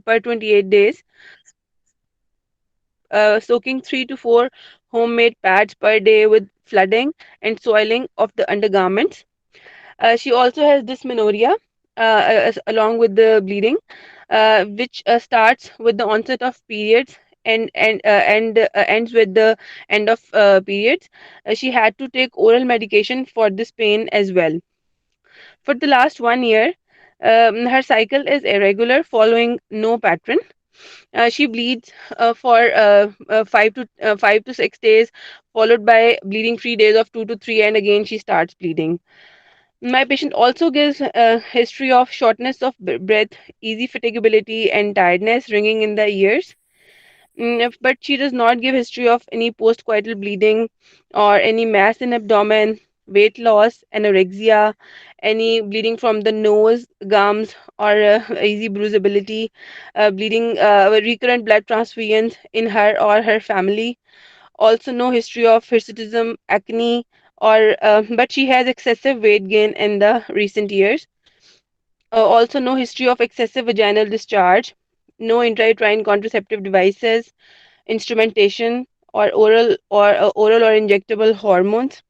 per 28 days, soaking 3 to 4 homemade pads per day with flooding and soiling of the undergarments. She also has dysmenorrhea along with the bleeding, which starts with the onset of periods and ends with the end of periods. She had to take oral medication for this pain as well. For the last 1 year, her cycle is irregular, following no pattern. She bleeds for 5 to 6 days, followed by bleeding-free days of 2 to 3, and again she starts bleeding. My patient also gives a history of shortness of breath, easy fatigability, and tiredness ringing in the ears. But she does not give history of any postcoital bleeding or any mass in abdomen, weight loss, anorexia, any bleeding from the nose, gums, or easy bruisability, bleeding, recurrent blood transfusions in her or her family. Also, no history of hirsutism, acne, or but she has excessive weight gain in the recent years. Also, no history of excessive vaginal discharge, no intrauterine contraceptive devices, instrumentation, or oral or injectable hormones.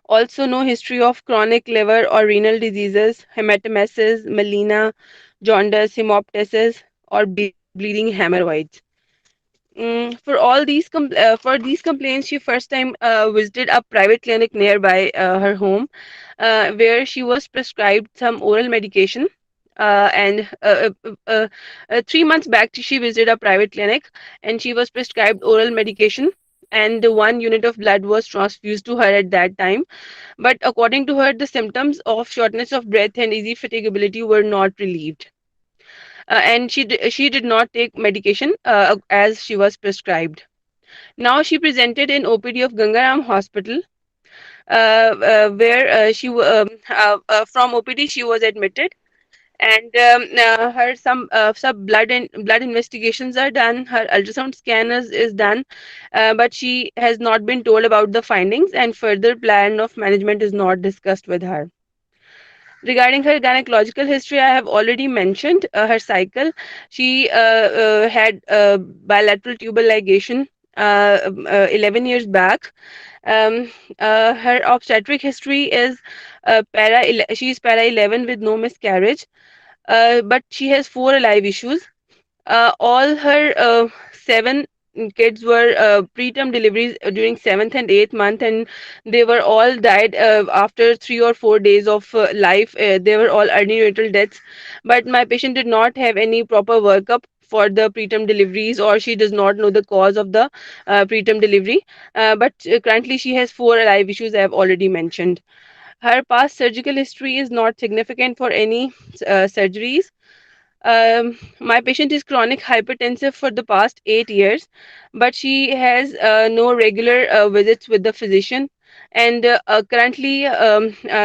Also, no history of chronic liver or renal diseases, hematemesis, melena, jaundice, hemoptysis, or bleeding hemorrhoids. For these complaints, she first time visited a private clinic nearby her home, where she was prescribed some oral medication. And 3 months back, she visited a private clinic, and she was prescribed oral medication. And the 1 unit of blood was transfused to her at that time. But according to her, the symptoms of shortness of breath and easy fatigability were not relieved, and she did not take medication as she was prescribed. Now she presented in OPD of Gangaram Hospital, where from OPD she was admitted, and her some blood investigations are done. Her ultrasound scan is done, but she has not been told about the findings, and further plan of management is not discussed with her. Regarding her gynecological history, I have already mentioned her cycle. She had bilateral tubal ligation 11 years back. Um, Her obstetric history is she is para 11 with no miscarriage, but she has four alive issues. All her seven kids were preterm deliveries during seventh and eighth month, and they were all died after 3 or 4 days of life. They were all early neonatal deaths, but my patient did not have any proper workup for the preterm deliveries, or she does not know the cause of the preterm delivery. But currently, she has four alive issues I have already mentioned. Her past surgical history is not significant for any surgeries. My patient is chronic hypertensive for the past 8 years, but she has no regular visits with the physician. And currently,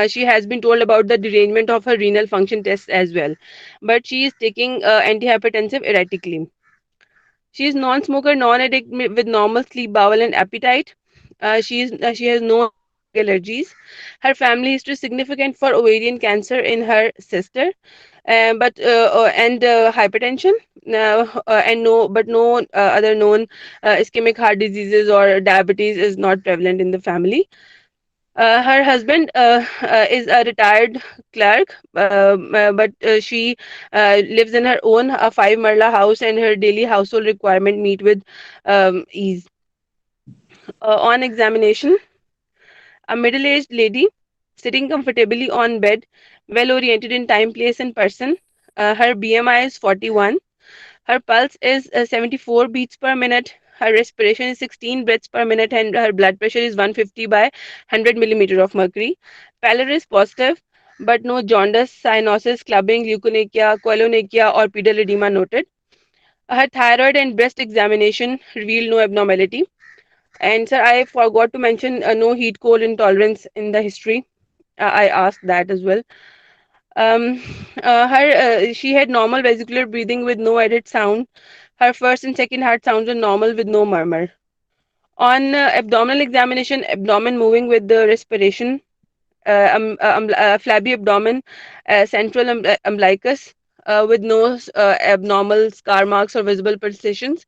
she has been told about the derangement of her renal function tests as well. But she is taking antihypertensive erratically. She is non-smoker, non-addict with normal sleep, bowel, and appetite. She has no allergies. Her family history is significant for ovarian cancer in her sister, but and hypertension, and no other known ischemic heart diseases or diabetes is not prevalent in the family. Her husband is a retired clerk, but she lives in her own 5 marla house, and her daily household requirement meet with ease. On examination, a middle-aged lady sitting comfortably on bed, well oriented in time, place, and person. Her BMI is 41. Her pulse is 74 beats per minute. Her respiration is 16 breaths per minute, and her blood pressure is 150 by 100 millimeter of mercury. Pallor is positive, but no jaundice, cyanosis, clubbing, leukonychia, koilonychia, or pedal edema noted. Her thyroid and breast examination revealed no abnormality. And sir, I forgot to mention no heat cold intolerance in the history. I asked that as well. Um, she had normal vesicular breathing with no added sound. Her first and second heart sounds were normal with no murmur. On abdominal examination, abdomen moving with the respiration, flabby abdomen, central umbilicus, with no abnormal scar marks or visible pulsations.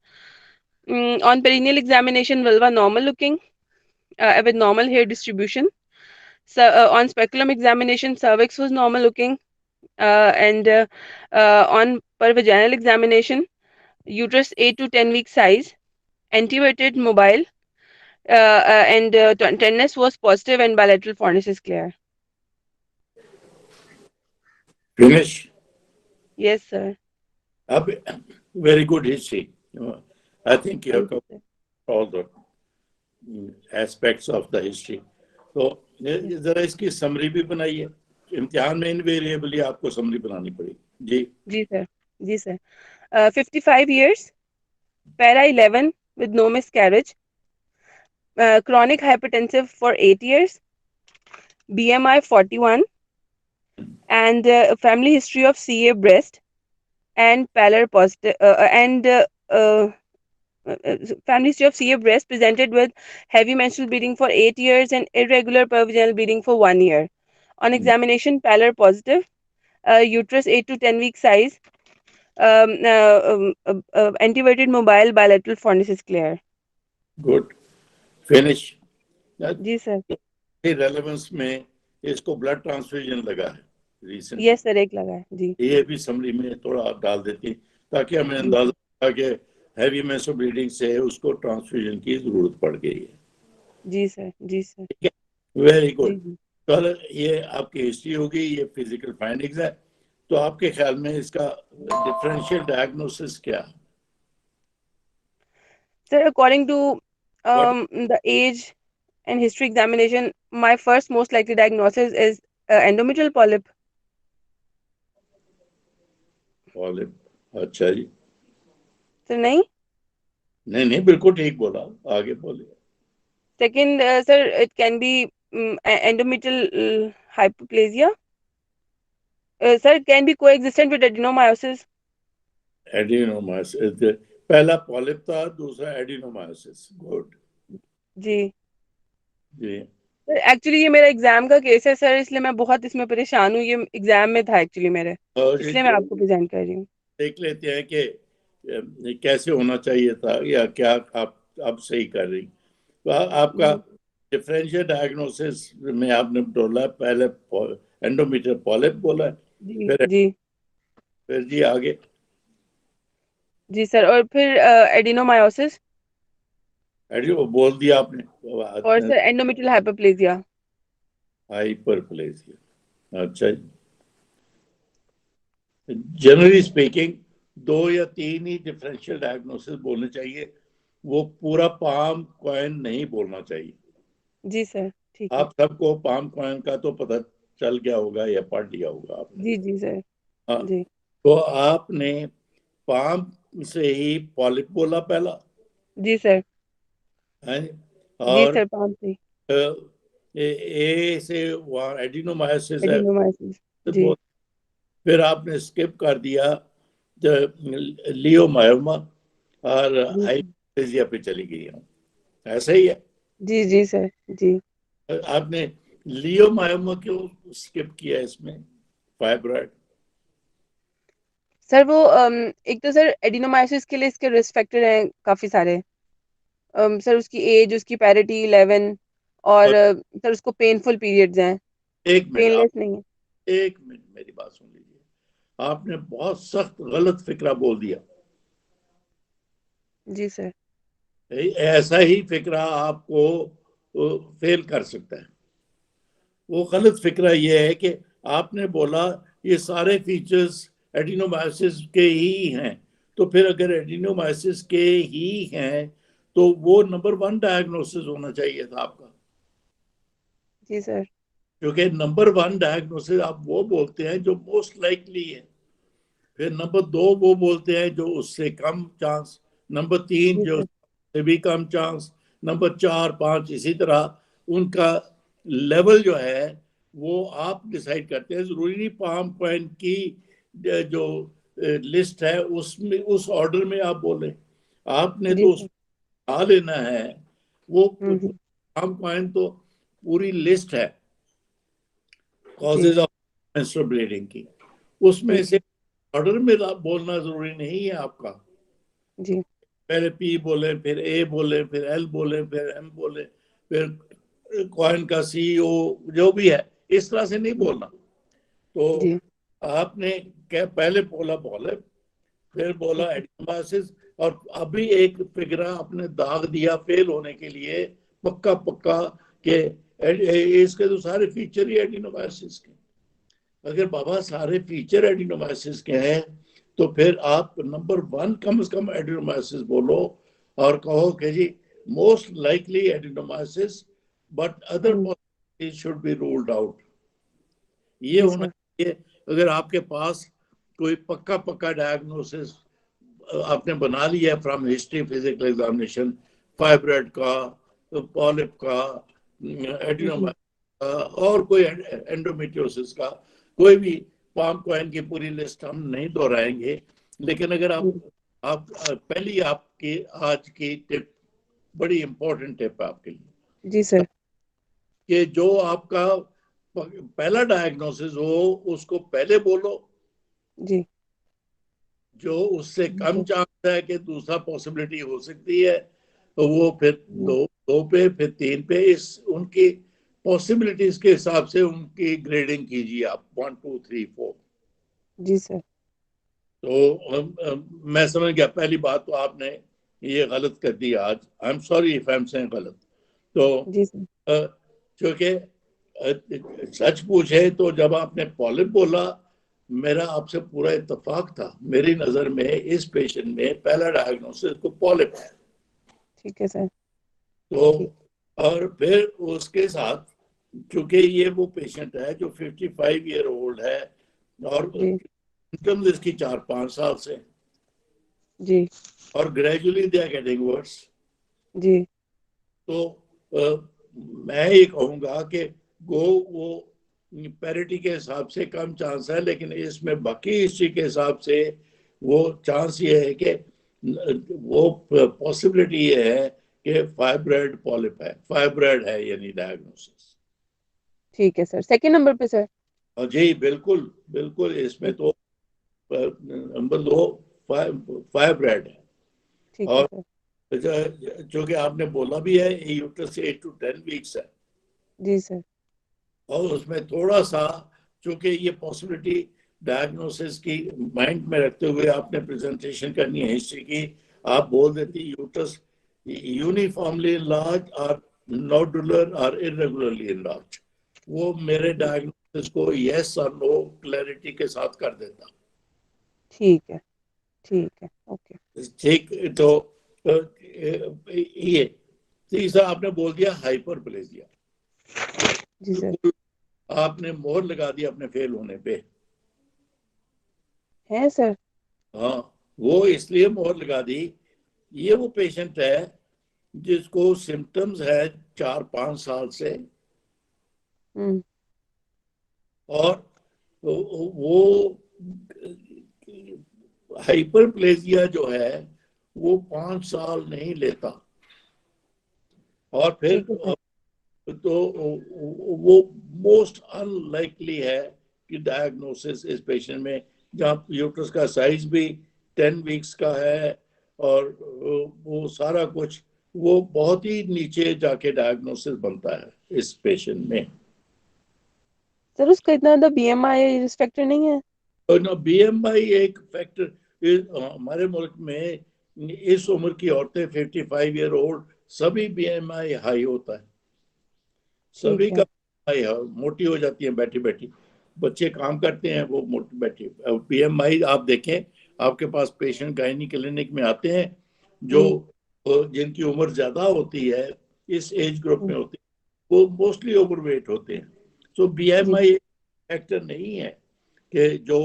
On perineal examination, vulva normal looking with normal hair distribution. So on speculum examination, cervix was normal looking, and on pervaginal examination, uterus 8 to 10 week size, antevated mobile, and tenderness was positive and bilateral fondness is clear. Finish. Yes, sir. Very good history. I think you have Thank you, covered sir. all the aspects of the history. तो Yes. जरा इसकी summary भी बनाइए. इम्तिहान में invariably आपको summary बनानी पड़ेगी. जी. Ji, sir. Ji, sir. 55 years, para 11 with no miscarriage, chronic hypertensive for 8 years, BMI 41, and family history of CA breast and pallor positive, and family history of CA breast presented with heavy menstrual bleeding for 8 years and irregular pervaginal bleeding for 1 year. On examination, pallor positive, uterus 8 to 10 week size, antevated mobile, bilateral fondness is clear. Good. Finish. जी sir. Relevance में इसको blood transfusion लगा है recently. Yes sir, एक लगा है जी. ये भी समरी में थोड़ा आप डाल देती ताकि हमें जी अंदाजा था कि हैवी मेंस्ट्रुअल ब्लीडिंग से उसको ट्रांसफ्यूजन की जरूरत पड़ गई है. जी सर. जी सर. ठीक है. वेरी जी गुड. जी. कल ये आपकी हिस्ट्री होगी, ये फिजिकल फाइंडिंग्स है. तो आपके ख्याल में इसका डिफरेंशियल डायग्नोसिस क्या है? Sir, according to What the age and history examination, my first most likely diagnosis is endometrial polyp. Polyp? अच्छा जी. Sir, नहीं. नहीं नहीं, बिल्कुल ठीक बोला. आगे बोलिए. Second, sir, it can be endometrial hyperplasia. Sir, it can be coexistent with adenomyosis. Adenomyosis. पहला पॉलिप था, दूसरा एडिनोमायोसिस. गुड. जी. जी. सर एक्चुअली ये मेरा एग्जाम का केस है सर, इसलिए मैं बहुत इसमें परेशान हूँ. ये एग्जाम में था एक्चुअली मेरे, और इसलिए मैं आपको प्रेजेंट कर रही हूँ. देख लेते हैं कि कैसे होना चाहिए था या क्या आप सही कर रही. तो आपका डिफरेंशियल डायग्नोसिस में आपने बोला पहले एंडोमेट्रियल पॉलिप बोला, जी फिर जी. जी आगे. जी सर, और फिर एडिनोमायोसिस एडियो बोल दिया आपने. और सर एंडोमेट्रियल हाइपरप्लेजिया. हाइपरप्लेजिया. अच्छा जी. जनरली स्पीकिंग 2 या 3 ही डिफरेंशियल डायग्नोसिस बोलने चाहिए. वो पूरा पाम कॉइन नहीं बोलना चाहिए. जी सर, ठीक है. आप सबको पाम कॉइन का तो पता चल गया होगा या पढ़ लिया होगा आपने. जी जी सर. हाँ. जी तो आपने पाम से ही पॉलिप बोला पहला जी सर. है. जी और सर, 5 से ए से वहाँ एडिनोमायोसिस है. एडिनोमायोसिस. जी फिर आपने स्किप कर दिया लियोमायोमा और जी हाइपरप्लेजिया पे चली गई हूँ. ऐसा ही है. जी. जी सर. जी आपने लियोमायोमा क्यों स्किप किया इसमें? फाइब्रॉइड. सर वो एक तो सर एडिनोमायोसिस के लिए इसके रिस्क फैक्टर हैं काफी सारे. सर उसकी एज, उसकी पैरिटी 11, और सर उसको पेनफुल पीरियड्स हैं, एक मिनट आप पेनलेस नहीं है. एक मिनट मेरी बात सुन लीजिए. आपने बहुत सख्त गलत फिक्रा बोल दिया. जी सर. ऐसा ही फिक्रा आपको फेल कर सकता है. वो गलत फिक्रा ये है कि आपने बोला ये सारे फीचर्स एडिनोमायोसिस के ही हैं. तो फिर अगर एडिनोमायोसिस के ही हैं तो वो नंबर 1 डायग्नोसिस होना चाहिए था आपका. जी सर. क्योंकि नंबर 1 डायग्नोसिस आप वो बोलते हैं जो मोस्ट लाइकली है. फिर नंबर 2 वो बोलते हैं जो उससे कम चांस. नंबर 3 जी जो सर. उससे भी कम चांस. नंबर 4 5 इसी तरह उनका लेवल जो है वो आप डिसाइड करते हैं. जरूरी नहीं पाम पॉइंट की जो लिस्ट है उसमें उस ऑर्डर में आप बोले. आपने जी तो सर. उसमें आ लेना है. वो हम्म. पाम पॉइंट तो पूरी लिस्ट है जी कॉजेज ऑफ मेंस्ट्रुअल ब्लीडिंग की. उसमें जी से ऑर्डर में बोलना जरूरी नहीं है आपका। जी पहले पी बोले, फिर ए बोले, फिर एल बोले, फिर एम बोले, फिर कॉइन का सीईओ जो भी है, इस तरह से नहीं बोलना। तो जी आपने क्या पहले बोला पॉलिप, फिर बोला एडिनोमायोसिस, और अभी एक फिगरा आपने दाग दिया फेल होने के लिए, पक्का पक्का के इसके तो सारे फीचर ही एडिनोमायोसिस के। अगर बाबा सारे फीचर एडिनोमायोसिस के हैं तो फिर आप नंबर 1 कम से कम एडिनोमायोसिस बोलो और कहो कि जी most likely adenomyosis but other possibilities should be ruled out. ये जी होना सर चाहिए। अगर आपके पास कोई पक्का पक्का डायग्नोसिस आपने बना लिया from history physical examination, fibroid का, पॉलिप का, एडिनोमा जी का, और कोई एंडोमेट्रियोसिस का, कोई भी पाम कॉइन की पूरी लिस्ट हम नहीं दोहराएंगे। लेकिन अगर आप पहली आपकी आज की टिप बड़ी इंपॉर्टेंट टिप है आपके लिए जी सर कि जो आपका पहला डायग्नोसिस हो उसको पहले बोलो। जी जो उससे जी कम सर चांस है कि दूसरा पॉसिबिलिटी हो सकती है, तो वो फिर दो पे, फिर 3 पे, इस उनकी पॉसिबिलिटीज के हिसाब से उनकी ग्रेडिंग कीजिए आप 1 2 3 4। जी सर तो मैं समझ गया पहली बात तो आपने ये गलत कर दी आज। I am sorry if I am saying गलत। तो जी सर क्योंकि सच पूछे तो जब आपने पॉलिप बोला, मेरा आपसे पूरा इत्तेफाक था। मेरी नजर में इस पेशेंट में पहला डायग्नोसिस को पॉलिप है। ठीक है सर तो ठीक और फिर उसके साथ चूंकि ये वो पेशेंट है जो 55 ईयर ओल्ड है और जी सिम्टम्स इसकी 4-5 साल से, जी और gradually they are getting worse. जी तो मैं ये कहूंगा कि गो वो पैरिटी के हिसाब से कम चांस है, लेकिन इसमें बाकी हिस्ट्री के हिसाब से वो चांस ये है कि वो पॉसिबिलिटी ये है कि फाइब्रॉइड पॉलिप है, फाइब्रॉइड है यानी डायग्नोसिस। ठीक है सर सेकंड नंबर पे सर और जी बिल्कुल बिल्कुल, इसमें ठीक तो नंबर 2 फाइब्रॉइड है। ठीक है और सर जो कि आपने बोला भी है यूट्रस 8 to 10 वीक्स है, जी सर और उसमें थोड़ा सा चूंकि ये पॉसिबिलिटी डायग्नोसिस की माइंड में रखते हुए आपने प्रेजेंटेशन करनी है हिस्ट्री की, आप बोल देती यूट्रस यूनिफॉर्मली लार्ज और नोडुलर और इरेगुलरली इनलार्ज। वो मेरे डायग्नोसिस को यस और नो क्लैरिटी के साथ कर देता। ठीक है ओके ठीक। तो ये तीसरा आपने बोल दिया हाइपरप्लेजिया। जी सर बिल्कुल आपने मोहर लगा दी अपने फेल होने पे। है सर हाँ, वो इसलिए मोहर लगा दी, ये वो पेशेंट है जिसको सिम्टम्स है 4-5 साल से, हम्म और वो हाइपरप्लेजिया जो है वो 5 साल नहीं लेता। और फिर ठीक है सर तो वो मोस्ट अनलाइकली है कि डायग्नोसिस इस पेशेंट में, जहाँ यूट्रस का साइज भी 10 वीक्स का है और वो सारा कुछ, वो बहुत ही नीचे जाके डायग्नोसिस बनता है इस पेशेंट में। सर उसका इतना ज्यादा बीएमआई रिस्क फैक्टर नहीं है और ना बीएमआई एक फैक्टर हमारे मुल्क में, इस उम्र की औरतें 55 ईयर ओल्ड सभी बीएमआई हाई होता है, ठीक सभी का है मोटी हो जाती है बैठी बैठी। बच्चे काम करते हैं वो मोटी बैठी। पीएमआई आप देखें, आपके पास पेशेंट गायनी क्लिनिक में आते हैं जो जी जिनकी उम्र ज्यादा होती है, इस एज ग्रुप में जी होती है, वो मोस्टली ओवरवेट होते हैं। सो जी बीएमआई फैक्टर नहीं है कि जो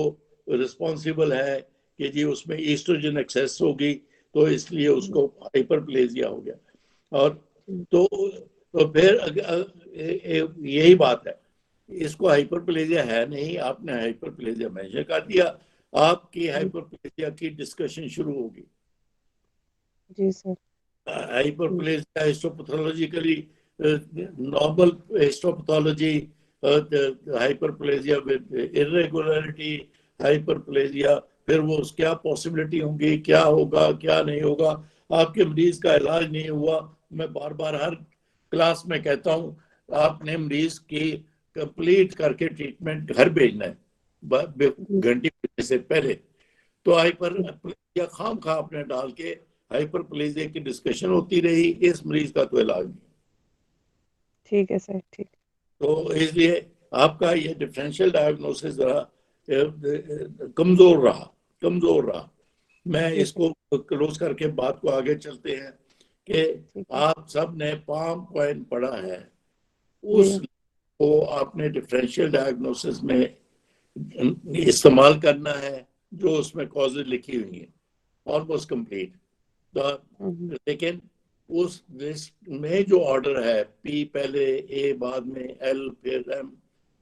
रिस्पॉन्सिबल है कि जी उसमें ईस्ट्रोजन एक्सेस होगी तो इसलिए उसको हाइपरप्लेजिया हो गया। और तो फिर यही बात है, इसको हाइपरप्लेजिया है नहीं, आपने हाइपरप्लेजिया मेंशन कर दिया, आपकी जी हाइपरप्लेजिया की डिस्कशन शुरू होगी। जी sir hyperplasia histopathologically normal histopathology, hyperplasia with irregularity, hyperplasia फिर वो क्या पॉसिबिलिटी होंगी, क्या होगा क्या नहीं होगा। आपके मरीज का इलाज नहीं हुआ, मैं बार बार हर क्लास में कहता हूँ, आपने मरीज की कंप्लीट करके ट्रीटमेंट घर भेजना है घंटी से पहले। तो हाइपर या खाम खा आपने डाल के हाइपर प्लेजिया की डिस्कशन होती रही, इस मरीज का तो इलाज नहीं। ठीक है सर, ठीक। तो इसलिए आपका ये डिफरेंशियल डायग्नोसिस जरा कमजोर रहा, कमजोर रहा। मैं ठीक है। इसको क्लोज करके बात को आगे चलते हैं कि ठीक है आप सब ने पाम पॉइंट पढ़ा है, जी। उस को आपने डिफरेंशियल डायग्नोसिस में इस्तेमाल करना है, जो उसमें कॉजेज लिखी हुई हैं ऑलमोस्ट कंप्लीट। तो लेकिन उस लिस्ट में जो ऑर्डर है, पी पहले, ए बाद में, एल फिर एम,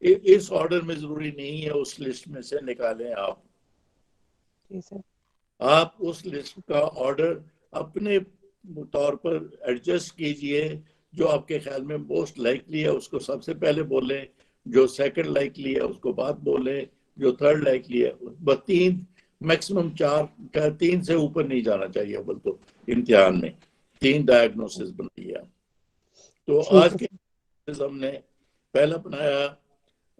इस ऑर्डर में जरूरी नहीं है, उस लिस्ट में से निकालें आप। जी सर। आप उस लिस्ट का ऑर्डर अपने तौर पर एडजस्ट कीजिए, जो आपके ख्याल में मोस्ट लाइकली है उसको सबसे पहले बोलें, जो सेकंड लाइकली है उसको बाद बोलें, जो थर्ड लाइकली है बस तीन, मैक्सिमम चार, तीन से ऊपर नहीं जाना चाहिए। बोल तो इम्तिहान में 3 डायग्नोसिस बनाइए। तो ठीक आज है के सर। हमने पहला बनाया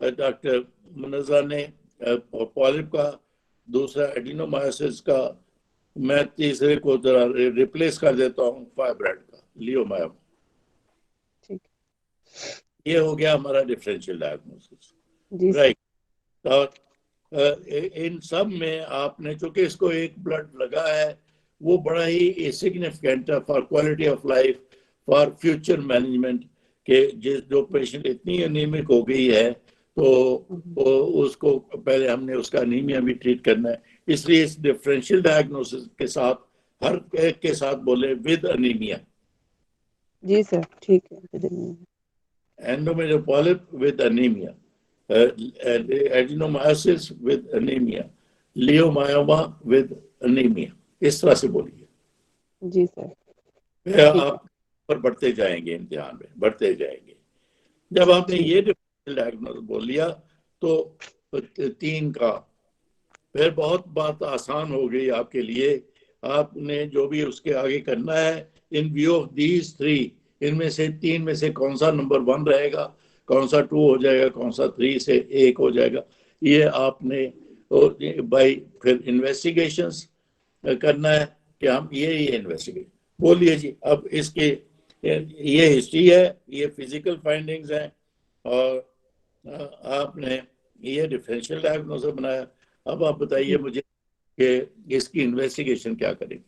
डॉक्टर मुनज़्ज़ा ने पॉलिप का, दूसरा एडिनोमायोसिस का, मैं तीसरे को जरा रिप्लेस कर देता हूँ फाइब्राइड का, लियोमायोमा। ठीक। ये हो गया हमारा डिफरेंशियल डायग्नोसिस, जी सर। राइट। और इन सब में आपने, चूंकि इसको एक ब्लड लगा है, वो बड़ा ही सिग्निफिकेंट है for quality of life, for future management, के जिस जो पेशेंट इतनी एनीमिक हो गई है तो वो उसको पहले हमने उसका अनीमिया भी ट्रीट करना है। इसलिए इस डिफरेंशियल डायग्नोसिस के साथ हर एक के साथ बोले विद अनीमिया, जी सर, ठीक है। With endometrial polyp with anemia, adenomyosis with anemia, leiomyoma with anemia, इस तरह से बोलिए। जी सर, फिर ठीक है। आप पर बढ़ते जाएंगे, इम्तिहान में बढ़ते जाएंगे। जब आपने ठीक ये है। डायग्नोस बोल लिया तो 3 का, फिर बहुत बात आसान हो गई आपके लिए। आपने जो भी उसके आगे करना है, इन व्यू ऑफ दीज 3, इनमें से 3 में से कौन सा नंबर 1 रहेगा, कौन सा 2 हो जाएगा, कौन सा 3 से 1 हो जाएगा, ये आपने भाई फिर इन्वेस्टिगेशंस करना है कि हम ये इन्वेस्टिगेट। बोलिए जी, अब इसके ये हिस्ट्री है, ये फिजिकल फाइंडिंग्स हैं, और आपने ये डिफरेंशियल डायग्नोसिस बनाया। अब आप बताइए जी। मुझे कि इसकी इन्वेस्टिगेशन क्या करेंगे।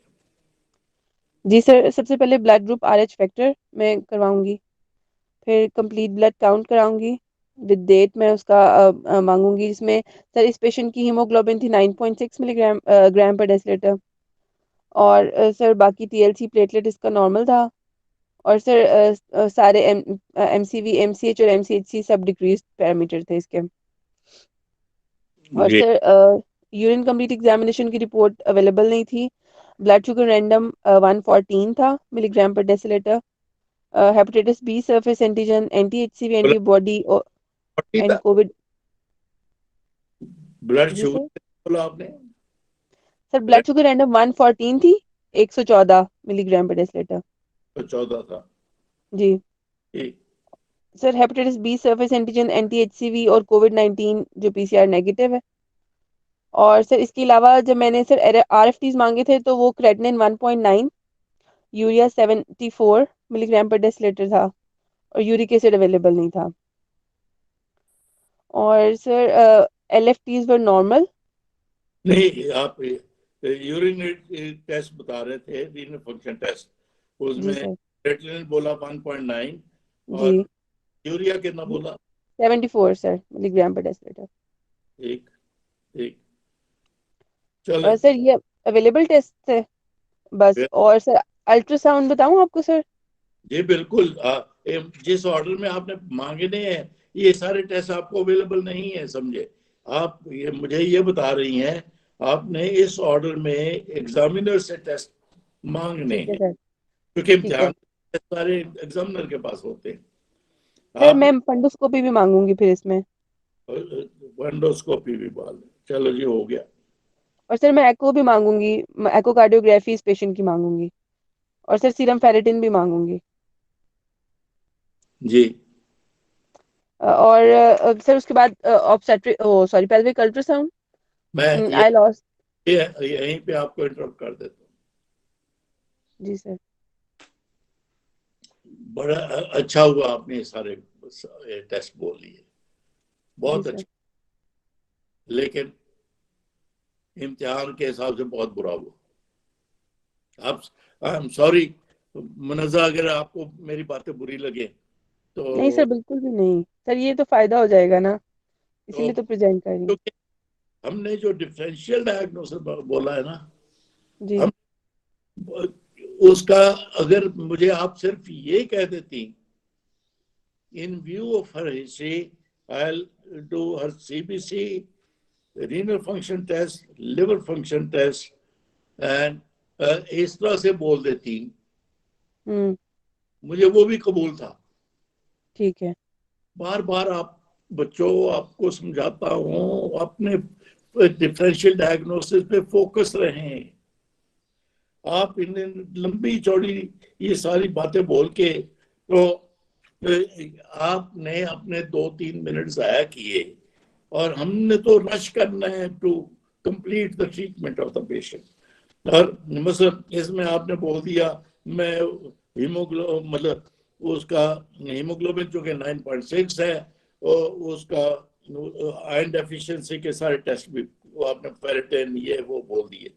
जी सर, सबसे पहले ब्लड ग्रुप RH फैक्टर मैं करवाऊंगी, फिर कंप्लीट ब्लड काउंट कराऊंगी, विद डेट मैं उसका मांगूंगी, जिसमें सर इस पेशेंट की हीमोग्लोबिन थी 9.6 मिलीग्राम ग्राम पर डेसिलीटर। और सर बाकी TLC प्लेटलेट इसका नॉर्मल था। और सर सारे MCV MCH और MCHC सब डिक्रीज पैरामीटर थे इसके। और जी, सर यूरिन कंप्लीट एग्जामिनेशन की रिपोर्ट अवेलेबल नहीं थी। ब्लड शुगर रैंडम 114 था मिलीग्राम पर decilitre. Hepatitis B surface antigen, anti-HCV antibody and था कोविड। ब्लड जी सर। शुगर बोला आपने, सर ब्लड शुगर रैंडम 114 थी, 114 मिलीग्राम पर डेसिलीटर। तो 14 था। जी। ठीक। Sir hepatitis B surface antigen, anti-HCV और कोविड-19 जो PCR नेगेटिव है। और सर इसके अलावा जब मैंने सर RFTs मांगे थे तो वो क्रेटिनिन 1.9, यूरिया 74 मिलीग्राम पर डेसिलीटर था, और यूरिक एसिड अवेलेबल नहीं था। और सर LFTs वर नॉर्मल। नहीं, आप यूरिन टेस्ट बता रहे थे, रीनल फंक्शन टेस्ट, जी उसमें सर। क्रिएटिनिन बोला 1.9 जी। और यूरिया कितना बोला। 74 सर मिलीग्राम पर डेसिलीटर। ठीक, ठीक, चले। और सर ये अवेलेबल टेस्ट थे बस। और सर अल्ट्रासाउंड बताऊं आपको सर? जी बिल्कुल, जिस ऑर्डर में आपने मांगे नहीं है, ये सारे टेस्ट आपको अवेलेबल नहीं है, समझे। आप ये मुझे ये बता रही हैं, आपने इस ऑर्डर में एग्जामिनर से टेस्ट मांगने ठीक है हैं, सर। क्योंकि ठीक है इम्तिहान सारे एग्जामिनर के पास होते हैं। सर, आप मैं पंडोस्कोपी भी मांगूंगी फिर इसमें। एंडोस्कोपी भी बाल, चलो जी हो गया। और सर मैं एको भी मांगूंगी, एकोकार्डियोग्राफी इस पेशेंट की मांगूंगी, और सर सीरम फेरेटिन भी मांगूंगी। जी। और सर उसके बाद ऑब्स्टेट्रिक, ओ सॉरी, पेल्विक मैं अल्ट्रासाउंड। I lost. यहीं पे आपको इंटरप्ट कर देता हूँ। जी सर। बड़ा अच्छा हुआ आपने ये सारे टेस्ट बोल लिए, जी बहुत सर। अच्छा। लेकिन इम्तिहान के हिसाब से बहुत बुरा हुआ। आप, आई एम सॉरी मुनज़्ज़ा, अगर आपको मेरी बातें बुरी लगे नहीं सर, तो बिल्कुल भी नहीं सर, ये तो फायदा हो जाएगा ना, तो इसीलिए तो प्रेजेंट कर रही हूँ। क्योंकि हमने जो डिफरेंशियल डायग्नोसिस बोला है ना, जी। हम उसका, अगर मुझे आप सिर्फ ये कह देती, in view of her history, I'll do her CBC, renal function test, liver function test, and इस तरह से बोल देती, हम्म। मुझे वो भी कबूल था। ठीक है। बार बार आप बच्चों, आपको समझाता हूँ, अपने डिफरेंशियल डायग्नोसिस पे फोकस रहें। आप इन लंबी चौड़ी ये सारी बातें बोल के तो आपने अपने 2-3 मिनट जाया किए, और हमने तो रश करना है to complete the treatment of the patient. और मतलब इसमें आपने बोल दिया मैं मतलब उसका हीमोग्लोबिन जो कि 9.6 है, और उसका आयरन डेफिशिएंसी के सारे टेस्ट भी वो आपने फेरेटिन ये वो बोल दिए।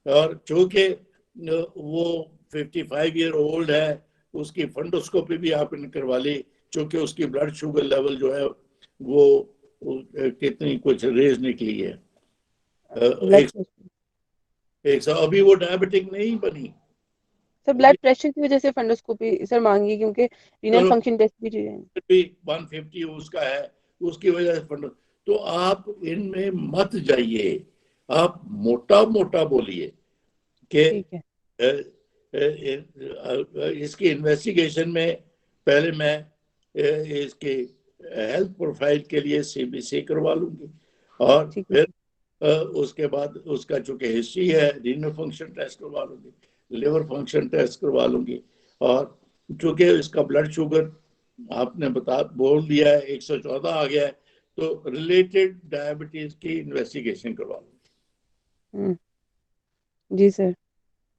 और चूंकि वो 55 ईयर ओल्ड है, उसकी फंडोस्कोपी भी आपने करवा ली, चूंकि उसकी ब्लड शुगर लेवल जो है वो कितनी कुछ रेज निकली है, ब्लड एक प्रेशर। एक सौ। अभी वो डायबिटिक नहीं बनी सर अभी, ब्लड प्रेशर की वजह से फंडोस्कोपी सर मांगी, क्योंकि रीनल चलो फंक्शन टेस्ट भी चाहिए। भी 150 उसका है, उसकी वजह से फंड। तो आप इनमें मत जाइए, आप मोटा मोटा बोलिए कि ठीक है। इसकी इन्वेस्टिगेशन में पहले मैं इसकी हेल्थ प्रोफाइल के लिए सीबीसी करवा लूंगी, और ठीक है फिर सर। उसके बाद उसका चूंकि हिस्ट्री है, रीनल फंक्शन टेस्ट करवा लूंगी, लिवर फंक्शन टेस्ट करवा लूंगी, और चूंकि इसका ब्लड शुगर आपने बता बोल दिया है 114 आ गया है, तो रिलेटेड डायबिटीज की इन्वेस्टिगेशन करवा लूंगी। हम्म। जी सर।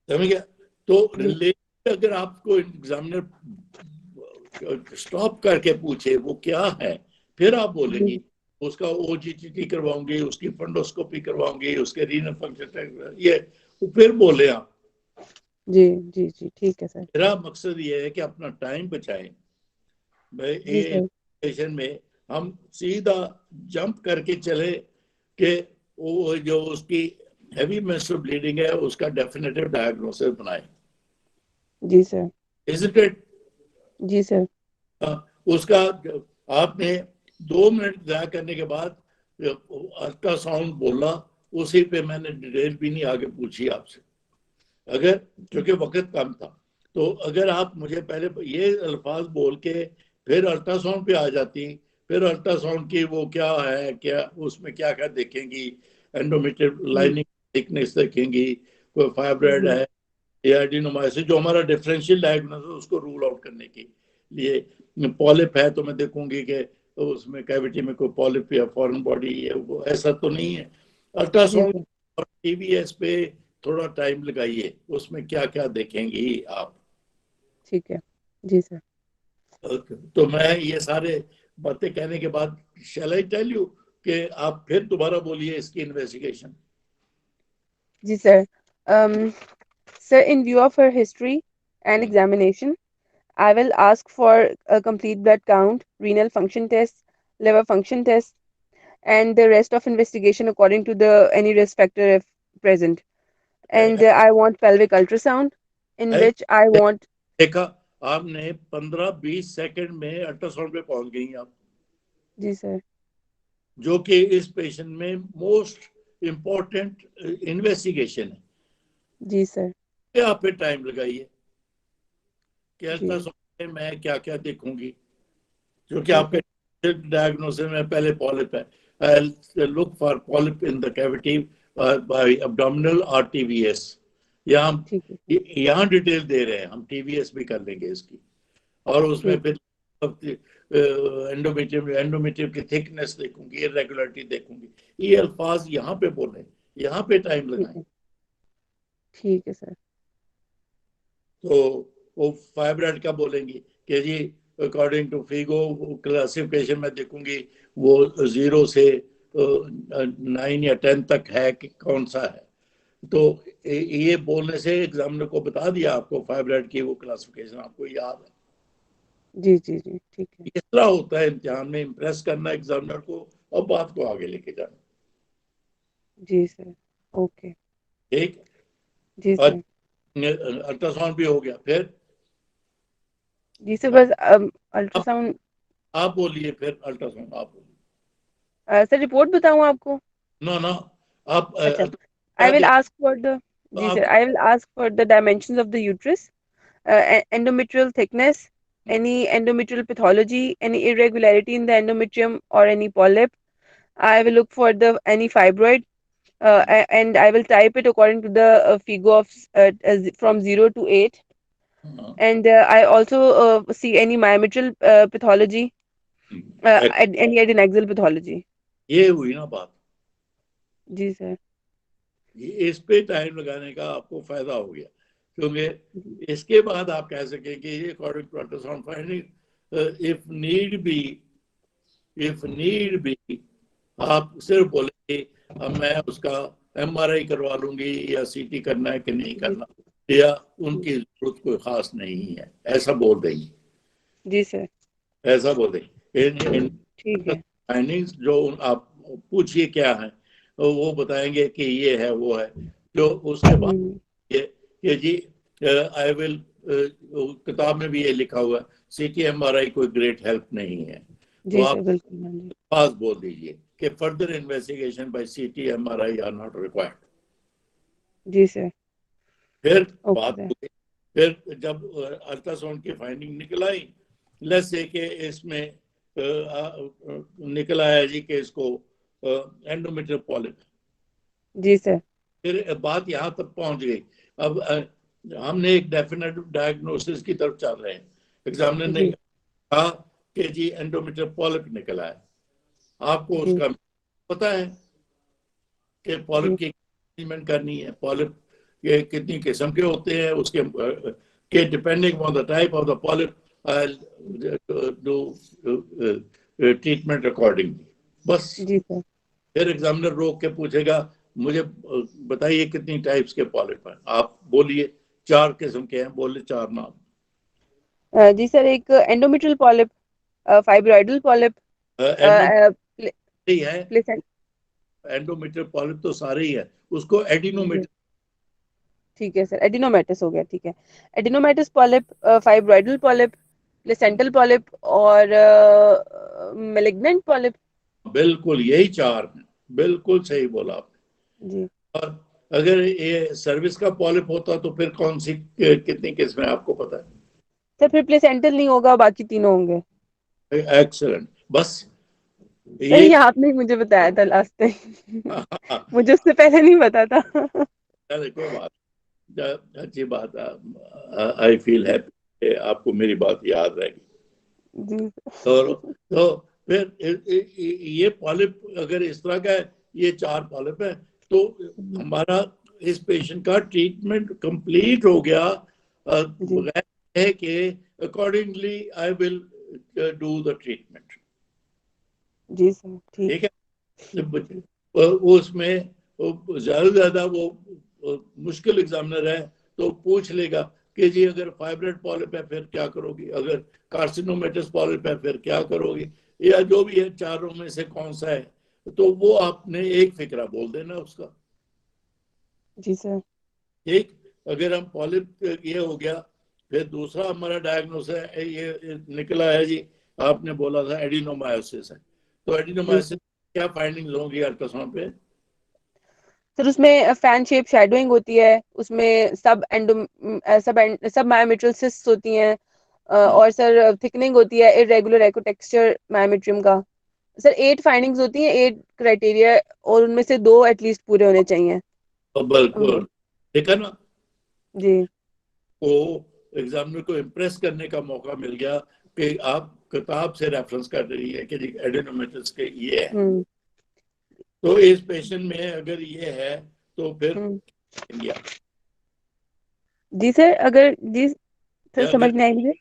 समझ गया? तो जी। रिलेटेड अगर आपको एग्जामिनर स्टॉप करके पूछे वो क्या है, फिर आप बोलेंगी जी। उसका ओजीटीटी करवाऊंगी, उसकी फंडोस्कोपी करवाऊंगी, उसके रीनल फंक्शन टेस्ट, ये फिर बोले आप। जी। जी। जी ठीक है सर। मेरा मकसद ये है कि अपना टाइम बचाएं भाई। जी ये सर। इन्फॉर्मेशन में हम सीधा जंप करके चले कि वो जो उसकी हैवी मेंस्ट्रुअल ब्लीडिंग है उसका डेफिनेटिव डायग्नोसिस बनाए। जी सर। Isn't it? जी सर। उसका आपने 2 मिनट ज़ाया करने के बाद अल्ट्रासाउंड बोला, उसी पे मैंने डिटेल भी नहीं आगे पूछी आपसे, अगर क्योंकि वक्त कम था। तो अगर आप मुझे पहले ये अल्फाज बोल के फिर अल्ट्रासाउंड पे आ जाती, फिर अल्ट्रासाउंड की वो क्या है, क्या उसमें क्या क्या देखेंगी, एंडोमेट्रियल जी। लाइनिंग थिकनेस देखेंगी, कोई फाइब्रॉइड जी। है या एडिनोमाइसिस, जो हमारा डिफरेंशियल डायग्नोसिस उसको रूल आउट करने के लिए। पॉलिप है तो मैं देखूंगी कि उसमें कैविटी में कोई पॉलिप या फॉरेन बॉडी है, वो ऐसा तो नहीं है। जी अल्ट्रासाउंड सर। और टीवीएस पे थोड़ा टाइम लगाइए, उसमें क्या क्या देखेंगी आप। ठीक है। जी सर। तो मैं ये सारे बातें कहने के बाद शैल आई टेल यू कि आप फिर दोबारा बोलिए इसकी इन्वेस्टिगेशन। जी sir. um, sir, in view of her history and examination, I will ask for a complete blood count, renal function tests, liver function tests, and the rest of investigation according to the any risk factor if present. And I want pelvic ultrasound, in which I want. देखा, आपने 15-20 second में ultrasound पे पहुंच गई आप, जी sir. जो कि इस पेशेंट में मोस्ट इम्पोर्टेंट इन्वेस्टिगेशन है। जी सर। क्या आप पे टाइम लगाइए कि जी। अल्ट्रासाउंड में मैं क्या क्या देखूंगी, क्योंकि ठीक है। आपके डायग्नोसिस में पहले पॉलिप है। I look for polyp in the cavity by abdominal और टीवीएस। यहाँ हम ठीक है। यहाँ डिटेल दे रहे हैं, हम टीवीएस भी कर लेंगे इसकी। और उसमें ठीक। फिर एंडोमेट्रियम एंडोमेट्रियम की थिकनेस देखूंगी, इरेगुलरिटी देखूंगी। ये अल्फाज यहाँ पे बोले, यहाँ पे टाइम ठीक लगाएं। है। ठीक है सर। तो वो फाइब्राइड का बोलेंगी कि जी अकॉर्डिंग टू फीगो क्लासिफिकेशन में देखूंगी वो 0 से 9 या 10 तक है कि कौन सा है। तो ये बोलने से एग्जामिनर को बता दिया आपको फाइब्राइड की वो क्लासिफिकेशन आपको याद है। जी जी जी, ठीक है। इस तरह होता है इम्तिहान में, इम्प्रेस करना एग्जामिनर को और बात को आगे लेके जाना। जी सर। ओके। ठीक। जी और सर। अल्ट्रासाउंड भी हो गया, फिर जी सर, बस आप अल्ट्रासाउंड। आप बोलिए, फिर अल्ट्रासाउंड आप बोलिए। सर रिपोर्ट बताऊं आपको? नो नो, आप अच्छा, I क्या will देख ask for the, तो जी आप sir, I will ask for the dimensions of the uterus, endometrial thickness, any endometrial pathology, any irregularity in the endometrium or any polyp. I will look for the any fibroid, and I will type it according to the FIGO of from 0 to 8. हाँ, And I also see any myometrial pathology, any adnexal pathology. ये हुई ना बात। जी sir. ये इस पे time लगाने का आपको फायदा हो गया, जी क्योंकि इसके बाद आप कह सकें कि according to ultrasound finding if need be, आप सिर्फ बोलेंगे अब मैं उसका एमआरआई करवा लूंगी या सीटी करना है कि नहीं जी करना, या जी। उनकी जरूरत कोई खास नहीं है, ऐसा बोल देंगे। जी सर। ऐसा बोल देंगे इन ठीक है। फाइंडिंग्स जो आप पूछिए क्या है, तो वो बताएंगे कि ये है वो है। जो उसके बाद हम्म। ये कि जी आई विल, किताब में भी ये लिखा हुआ है सीटी एमआरआई कोई ग्रेट हेल्प नहीं है। तो जी आप सर, बिल्कुल, हाँ जी। पास बोल दीजिए कि further investigation by CT MRI are not required. जी सर। फिर ओके बात सर। हुई, फिर जब अल्ट्रासाउंड की फाइंडिंग निकल आई, लेट्स से कि इसमें निकल आया जी कि इसको एंडोमेट्रियल पॉलिप। जी सर। फिर बात यहाँ तक पहुंच गई। अब हमने एक डेफिनेट डायग्नोसिस की तरफ चल रहे हैं। एग्जामिनर ने जी कहा कि जी एंडोमेट्रियल पॉलिप निकला है, आपको जी उसका पता है कि पॉलिप जी की ट्रीटमेंट करनी है, पॉलिप के कितनी किस्म के होते हैं, उसके के depending on the type of the polyp do treatment accordingly. बस। जी सर। फिर एग्जामिनर रोक के पूछेगा मुझे बताइए कितनी टाइप्स के पॉलिप हैं, आप बोलिए 4 किस्म के हैं, बोले 4 नाम। जी सर, एक endometrial polyp, fibroidal polyp, endo प्ले, ही है, प्लेसेंट। एंडोमेट्रियल पॉलिप तो सारे ही है, उसको जी एडिनोमेट्रियल। ठीक है सर, एडिनोमेटस हो गया, ठीक है। एडिनोमेटस polyp, fibroidal polyp, placental polyp और मेलिग्नेंट पॉलिप। बिल्कुल यही 4 हैं, बिल्कुल सही बोला आपने। जी और अगर ये सर्विस का पॉलिप होता तो फिर कौन सी कितनी किस्में आपको पता सर, फिर प्लेसेंटल नहीं होगा, बाकी तीनों होंगे। है? एक्सलेंट। बस सर ये ये आपने ही मुझे बताया था लास्ट टाइम। मुझे उससे पहले नहीं पता था। चलो कोई बात, अच्छी बात। आई फील हैप्पी, आपको मेरी बात याद रहेगी। जी और तो फिर ये पॉलिप अगर इस तरह का है, ये 4 पॉलिप है, तो जी हमारा इस पेशेंट का ट्रीटमेंट कंप्लीट हो गया। जी बगैर है कि accordingly I will do the treatment. जी सर, ठीक ठीक है। जी उसमें ज्यादा से ज्यादा वो मुश्किल एग्जामिनर है तो पूछ लेगा कि जी अगर फाइब्रोइड पॉलिप है फिर क्या करोगी, अगर कार्सिनोमेटस पॉलिप है फिर क्या करोगी, या जो भी है चारों में से कौन सा है, तो वो आपने एक फिक्रा बोल देना उसका। जी सर। ठीक। अगर हम पॉलिप ये हो गया, फिर दूसरा हमारा डायग्नोसिस है, ये निकला है जी, आपने बोला था एडिनोमायोसिस है, तो जी एडिनोमायोसिस सर। क्या फाइंडिंग्स होंगी अल्ट्रासाउंड पे? सर उसमें फैन शेप शैडोइंग होती है, उसमें सब मायोमेट्रियल सिस्ट्स होती हैं, और सर थिकनिंग होती है, इरेगुलर एको टेक्सचर मायोमेट्रियम का। सर 8 फाइंडिंग्स होती हैं, 8 क्राइटेरिया, और उनमें से 2 एटलीस्ट पूरे होने चाहिए। और बल्कि अब- देखा ना, जी। को एग्जामिनर को इम्प्रेस करने का मौका मिल गया कि आप किताब से रेफरेंस कर रही है कि एडिनोमेट्रिस के ये है। हम्म। तो इस पेशेंट में अगर ये है तो फिर हम्म। इंडिया, जी सर, अगर जी सर समझ अगर नहीं आई मुझे।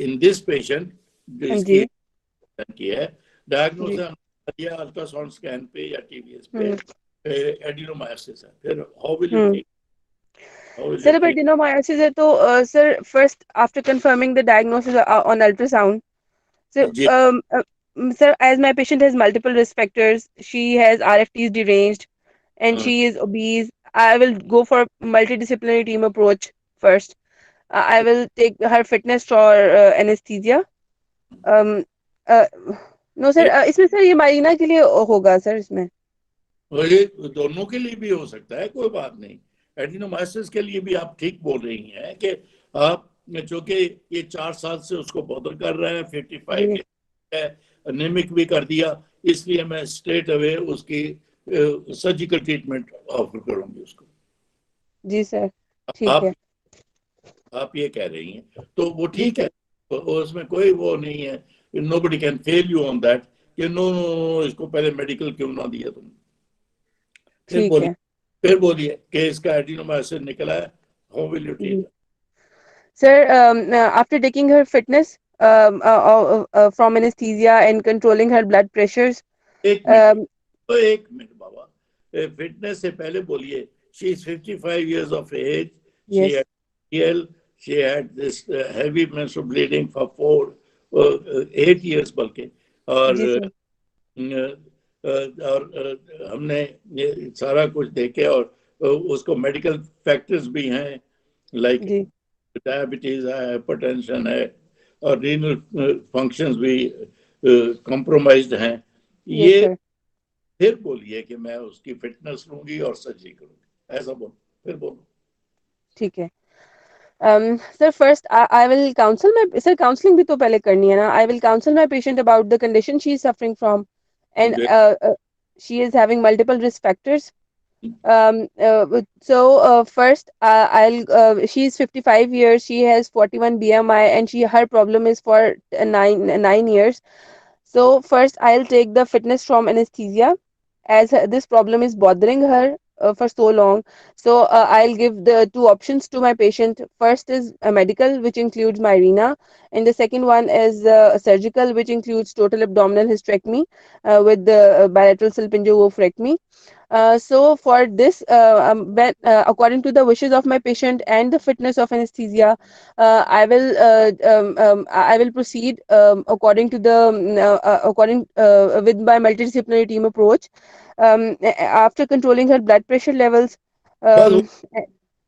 इन दिस पेशेंट जो हाँ इसकी जी। की है, जी। डायग्नोसिस या अल्ट्रासाउंड स्कैन पे या टीवीएस पे हम्म। एडिनोमायोसिस है, फिर how will you hmm. Treat, how will you sir, अगर ट्रीट? एडिनोमायोसिस है तो sir first after confirming the diagnosis on ultrasound, so जी sir, as my patient has multiple risk factors, she has RFTs deranged, and हाँ, she is obese. I will go for multidisciplinary team approach first. I will take her fitness for anesthesia. Um, uh, no sir, ठीक। इसमें sir ये माइना के लिए होगा sir इसमें। और ये दोनों के लिए भी हो सकता है, कोई बात नहीं। एडिनोमायोसिस के लिए भी आप ठीक बोल रही हैं कि आप, चूंकि ये 4 साल से उसको बॉदर कर रहा है, 55 जी। है, अनेमिक भी कर दिया, इसलिए मैं स्ट्रेट अवे उसकी सर्जिकल ट्रीटमेंट ऑफर करूंगी उसको। जी सर। ठीक आप है। आप ये कह रही हैं तो वो जी ठीक है, सर। तो उसमें कोई वो नहीं है। Nobody can fail you on that कि नो नो, इसको पहले मेडिकल क्यों ना दिया तुम। फिर ठीक बोलिए, है। फिर बोलिए कि इसका एडिनोमायोसिस निकला है, हाउ विल यू ट्रीट? जी sir, after taking her fitness from anesthesia and controlling her blood pressures. एक मिनट, um, तो एक मिनट बाबा, फिटनेस से पहले बोलिए, she is 55 years of age, she yes। had PL, she had this heavy menstrual bleeding for 8 years बल्कि, और जी sir. हमने ये सारा कुछ देखे, और उसको मेडिकल फैक्टर्स भी हैं, लाइक जी। डायबिटीज है, हाइपरटेंशन है, और रीनल फंक्शंस भी कॉम्प्रोमाइज्ड हैं। यस ये सर। फिर बोलिए कि मैं उसकी फिटनेस लूंगी और सर्जरी करूंगी, ऐसा बोलो, फिर बोलो। ठीक है। Sir first I will counsel my sir, counselling भी तो पहले करनी है ना। I will counsel my patient about the condition she is suffering from, and she is having multiple risk factors. First, she is 55 years, she has 41 BMI, and her problem is for 9 years. So first, I'll take the fitness from anesthesia, as this problem is bothering her for so long. So I'll give the two options to my patient. First is a medical, which includes Mirena, and the second one is surgical, which includes total abdominal hysterectomy with the bilateral salpingo-oophorectomy. So for this, according to the wishes of my patient and the fitness of anesthesia, I will proceed according to the according with my multidisciplinary team approach. After controlling her blood pressure levels. बस um,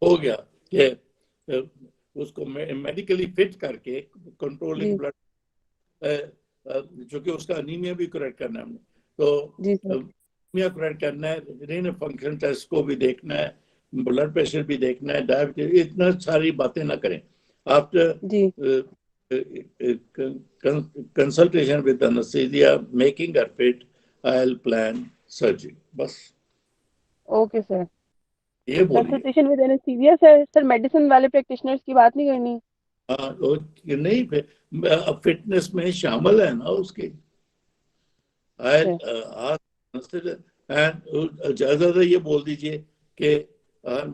हो गया कि उसको medically fit करके controlling जी। Blood, चूंकि उसका anaemia भी correct करना है हमने, तो जी सर। अनीमिया करेक्ट करना है, रीनल फंक्शन टेस्ट को भी देखना है, ब्लड प्रेशर भी देखना है, डायबिटीज, इतना सारी बातें ना करें। आफ्टर जी। Consultation with anaesthesia making her fit, I will plan surgery, बस ओके सर। ये बोलिए। Consultation with anaesthesia sir, medicine वाले प्रैक्टिशनर्स की बात नहीं करनी। हाँ, तो नहीं, फिटनेस में शामिल है ना उसके। आई अच्छा। एंड ज्यादा ये बोल दीजिए कि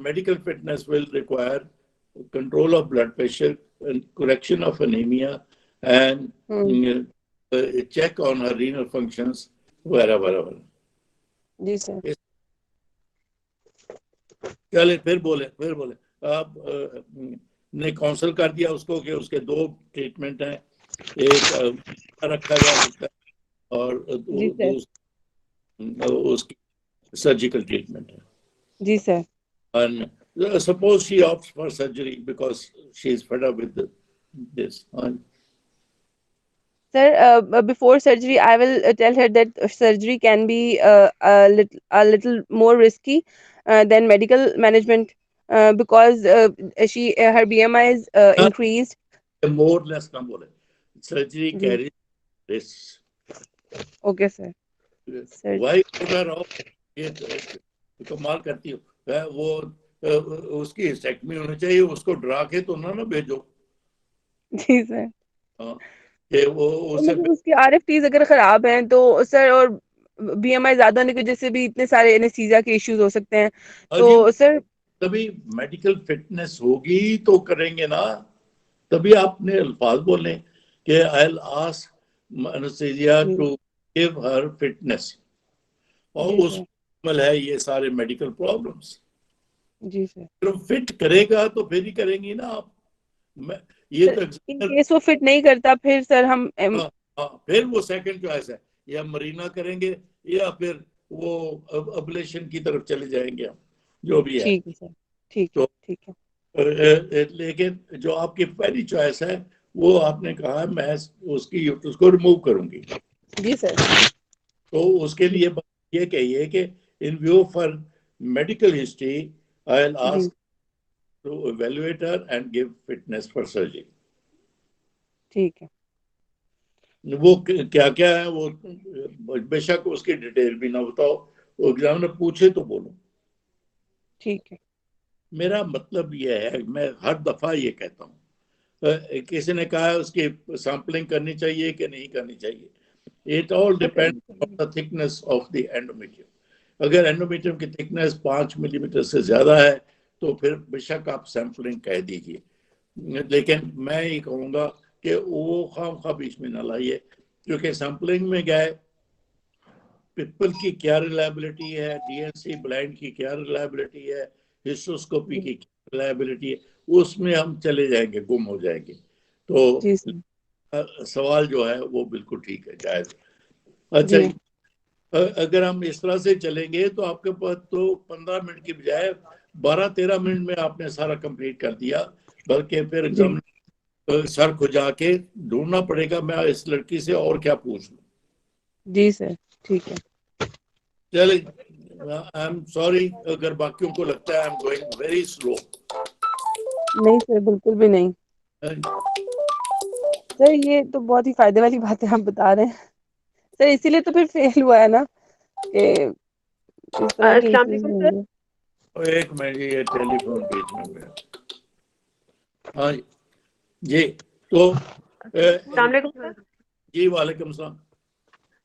medical fitness will require control of blood pressure, correction of anaemia, hmm. And check on her renal functions वगैरह वगैरह। जी सर। चले, फिर बोले आप ने काउंसल कर दिया उसको कि उसके दो ट्रीटमेंट हैं, एक रखा जा सकता है, और जी सर। उसकी सर्जिकल ट्रीटमेंट है। जी sir. And suppose she opts for surgery because she is fed up with this. Sir, before surgery, I will tell her that surgery can be a little more risky than medical management, because her BMI is increased. More or less ना बोले, surgery जी। carries risks. Okay sir. Sir वाई उधर रहो, ये कमाल करती हो है वो। उसकी हिस्टेक्टमी होनी चाहिए, उसको डरा के तो ना भेजो। जी सर। हाँ, कि वो तो उससे मतलब उसकी आरएफटीज अगर खराब हैं तो सर, और बीएमआई ज्यादा होने की वजह से भी इतने सारे एनेस्थीसिया के इश्यूज हो सकते हैं, अभी तो सर। तभी मेडिकल फिटनेस होगी तो करेंगे ना। तभी आपने अल्फाज बोले कि आई विल आस्क एनेस्थीसिया जी। टू गिव हर फिटनेस, और जी उस सर। है ये सारे मेडिकल प्रॉब्लम्स। जी सर। तो फिट करेगा तो फिर ही करेंगी ना आप। ये सर तो इन एग्जामिनर। केस वो फिट नहीं करता, फिर सर हम हाँ, हाँ, फिर वो सेकंड चॉइस है, या मरीना करेंगे या फिर वो अबलेशन की तरफ चले जाएंगे हम, जो भी है। ठीक है सर। ठीक है, तो ठीक है। लेकिन जो आपकी पहली चॉइस है, वो आपने कहा मैं उसकी यूट्यूब को रिमूव करूंगी। जी सर। तो उसके लिए बात ये कहिए कि in view for medical history I will जी। Ask to evaluate her and give fitness for surgery. ठीक है। वो क्या क्या है वो, बेशक उसकी डिटेल भी ना बताओ, वो एग्जामिनर पूछे तो बोलो। ठीक है। मेरा मतलब ये है, मैं हर दफा ये कहता हूँ, किसी ने कहा है उसकी सैंपलिंग करनी चाहिए कि नहीं करनी चाहिए। इट ऑल सर डिपेंड करनी ऑन चाहिए। The thickness of the endometrium. अगर एंडोमेट्रियम की थिकनेस 5 मिलीमीटर से ज्यादा है तो फिर बेशक आप सैंपलिंग कह दीजिए, लेकिन मैं ये कहूँगा कि वो खाम खा बीच में ना लाइए, क्योंकि सैंपलिंग में गए, पिपल की क्या रिलायबिलिटी है, डीएनसी ब्लाइंड की क्या रिलायबिलिटी है, हिस्टोस्कोपी जी। की क्या रिलायबिलिटी है, उसमें हम चले जाएंगे, गुम हो जाएंगे। तो जी सर। सवाल जो है वो बिल्कुल ठीक है, जायज। अच्छा, जी। अगर हम इस तरह से चलेंगे तो आपके पास तो 15 मिनट की बजाय 12-13 मिनट में आपने सारा कंप्लीट कर दिया। बल्कि फिर जी। एग्जाम सर खुजा के ढूंढना पड़ेगा मैं इस लड़की से और क्या पूछ लूं। जी सर। ठीक है। चले, आई एम सॉरी अगर बाकियों को लगता है I am going very slow. नहीं सर, बिल्कुल भी नहीं। सर ये तो बहुत ही फायदे वाली बात है आप बता रहे हैं। सर इसीलिए तो फिर फेल हुआ है ना, कि इस तरह के अस्सलाम इश्यूज वालेकुम सर। एक मिनट, ये टेलीफोन बीच में गया। हाँ जी, तो अस्सलाम वालेकुम सर। जी वालेकुम सलाम।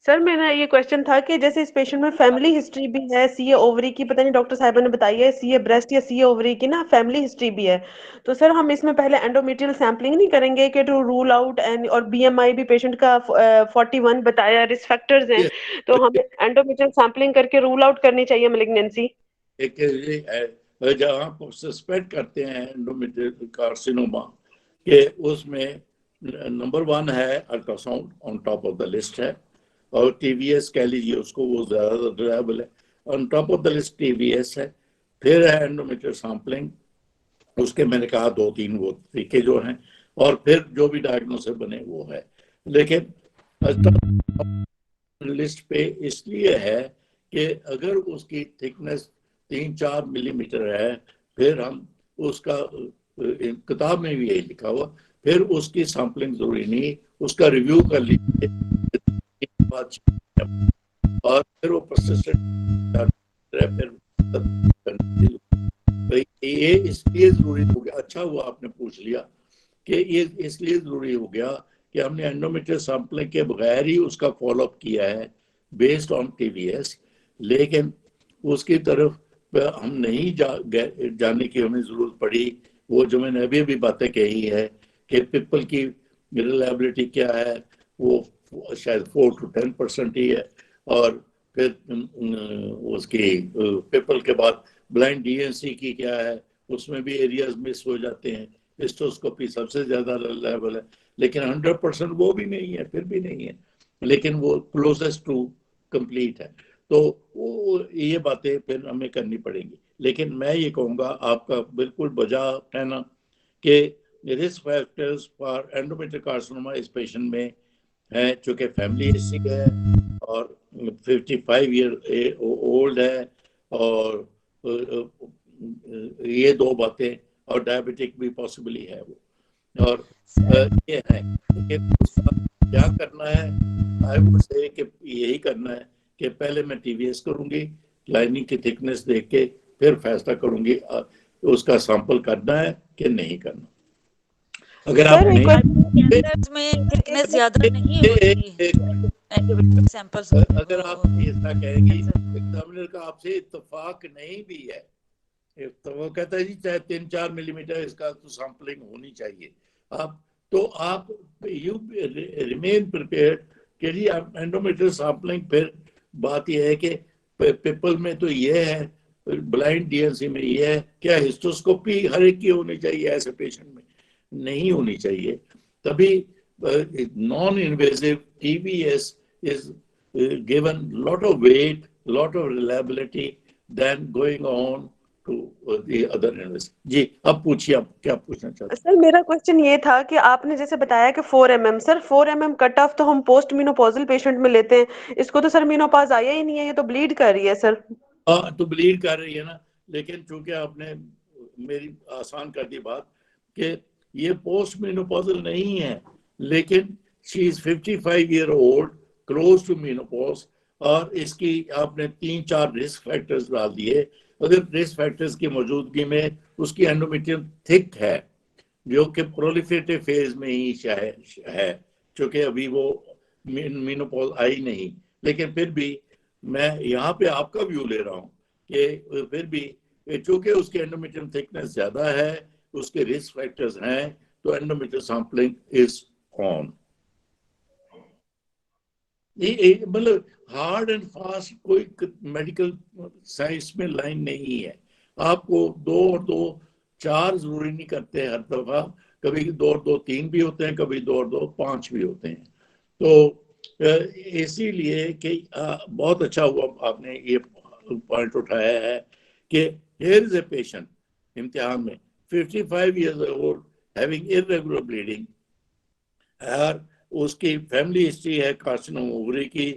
सर मेरा ये क्वेश्चन था कि जैसे इस पेशेंट में फैमिली हिस्ट्री भी है, सीए ओवरी की, पता नहीं डॉक्टर साहिबा ने बताई है, सीए ब्रेस्ट या सीए ओवरी की ना फैमिली हिस्ट्री भी है। तो सर हम इसमें पहले एंडोमेट्रियल सैंपलिंग नहीं करेंगे कि टू रूल आउट, एंड और बीएमआई भी पेशेंट का 41 बताया, रिस्क फैक्टर्स हैं, ये तो हमें एंडोमेट्रियल सैंपलिंग करके रूल आउट करनी चाहिए मेलिग्नेंसी। एक जब आप सस्पेक्ट करते हैं एंडोमेट्रियल कार्सिनोमा के, उसमें नंबर 1 है ultrasound, on top of the list है, और टीवीएस कह लीजिए उसको, वो ज्यादा रिलायबल है। On top of the list TVS है, फिर है एंडोमेट्रियल सैंपलिंग, उसके मैंने कहा 2-3 वो तरीके जो हैं, और फिर जो भी डायग्नोसिस बने वो है। लेकिन लिस्ट पे इसलिए है कि अगर उसकी थिकनेस 3-4 मिलीमीटर है, फिर हम उसका किताब में भी यही लिखा हुआ, फिर उसकी सैंपलिंग जरूरी नहीं, उसका रिव्यू कर लीजिए और फिर वो परसिस्टेंट है, फिर ये इसलिए जरूरी हो गया। अच्छा हुआ आपने पूछ लिया कि ये इसलिए जरूरी हो गया कि हमने एंडोमेट्रियल सैंपलिंग के बगैर ही उसका फॉलोअप किया है बेस्ड ऑन टीवीएस। लेकिन उसकी तरफ हम नहीं जाने की हमें जरूरत पड़ी। वो जो मैंने अभी अभी बातें कही है कि पीपल की रिलायबिलिटी क्या है, वो शायद 4 to 10% ही है, और फिर उसकी पीपल के बाद ब्लाइंड डीएनसी की क्या है, उसमें भी एरियाज मिस हो जाते हैं। हिस्टोस्कोपी सबसे ज्यादा लेवल है, लेकिन 100% वो भी नहीं है, फिर भी नहीं है, लेकिन वो क्लोजेस्ट टू कंप्लीट है। तो वो ये बातें फिर हमें करनी पड़ेंगी। लेकिन मैं ये कहूँगा, आपका बिल्कुल बजा कहना कि risk factors for endometrial carcinoma इस पेशेंट में है, चूंकि फैमिली हिस्ट्री है और 55 ईयर ओल्ड है, और ये दो बातें, और डायबिटिक भी पॉसिबली है वो, और सर। ये है कि उसका क्या करना है, आई वुड से कि यही करना है कि पहले मैं टीवीएस करूंगी, लाइनिंग की थिकनेस देख के फिर फैसला करूंगी उसका सैंपल करना है कि नहीं करना। अगर आप सर एक नहीं कैंसर्स में थिकनेस ज्यादा नहीं होती सैंपल्स अगर आप ऐसा कहेंगी, एग्जामिनर का आपसे इत्तेफाक नहीं भी है तो वो कहता है जी चाहे 3-4 मिलीमीटर इसका तो सैंपलिंग होनी चाहिए, आप तो आप यू रिमेन प्रिपेयर्ड कि जी आप एंडोमेट्रियल सैंपलिंग, फिर बात यह है कि पीपल में तो ये है, ब्लाइंड डीएनसी में ये है, क्या हिस्टोस्कोपी हर एक की होनी चाहिए, ऐसे पेशेंट में नहीं होनी चाहिए। तभी non invasive TBS is given lot of weight, lot of reliability than going on to the other university. जी अब पूछिए, आप क्या पूछना चाहते हैं? सर मेरा क्वेश्चन ये था कि आपने जैसे बताया कि 4 mm, sir 4 mm cut off तो हम पोस्ट मीनोपॉजल पेशेंट में लेते हैं, इसको तो सर मीनोपॉज आया ही नहीं है, ये तो ब्लीड कर रही है सर। हाँ तो ब्लीड कर रही है ना, लेकिन चूंकि आपने मेरी आसान कर दी बात कि ये पोस्ट मेनोपॉजल नहीं है, लेकिन she is 55 year old, close to menopause, और इसकी आपने 3-4 रिस्क फैक्टर्स डाल दिए। अगर रिस्क फैक्टर्स की मौजूदगी में उसकी एंडोमेट्रियम थिक है, जो कि प्रोलिफरेटिव फेज में ही शायद है, क्योंकि अभी वो मेनोपॉज आई नहीं, लेकिन फिर भी मैं यहाँ पे आपका व्यू ले रहा हूँ कि फिर भी चूंकि उसकी एंडोमेट्रियम थिकनेस ज्यादा है, उसके रिस्क फैक्टर्स हैं, तो एंडोमेट्रियल सैंपलिंग इज ऑन। ये मतलब हार्ड एंड फास्ट कोई मेडिकल साइंस में लाइन नहीं है। आपको 2 और 2 4 जरूरी नहीं करते हर दफा, कभी 2 और 2 3 भी होते हैं, कभी 2 और 2 5 भी होते हैं। तो इसीलिए कि बहुत अच्छा हुआ आपने ये पॉइंट उठाया है कि हियर इज ए पेशेंट इम्तिहान में 55 years old having irregular bleeding, और उसकी फैमिली हिस्ट्री है कार्सिनोमा ओवरी की,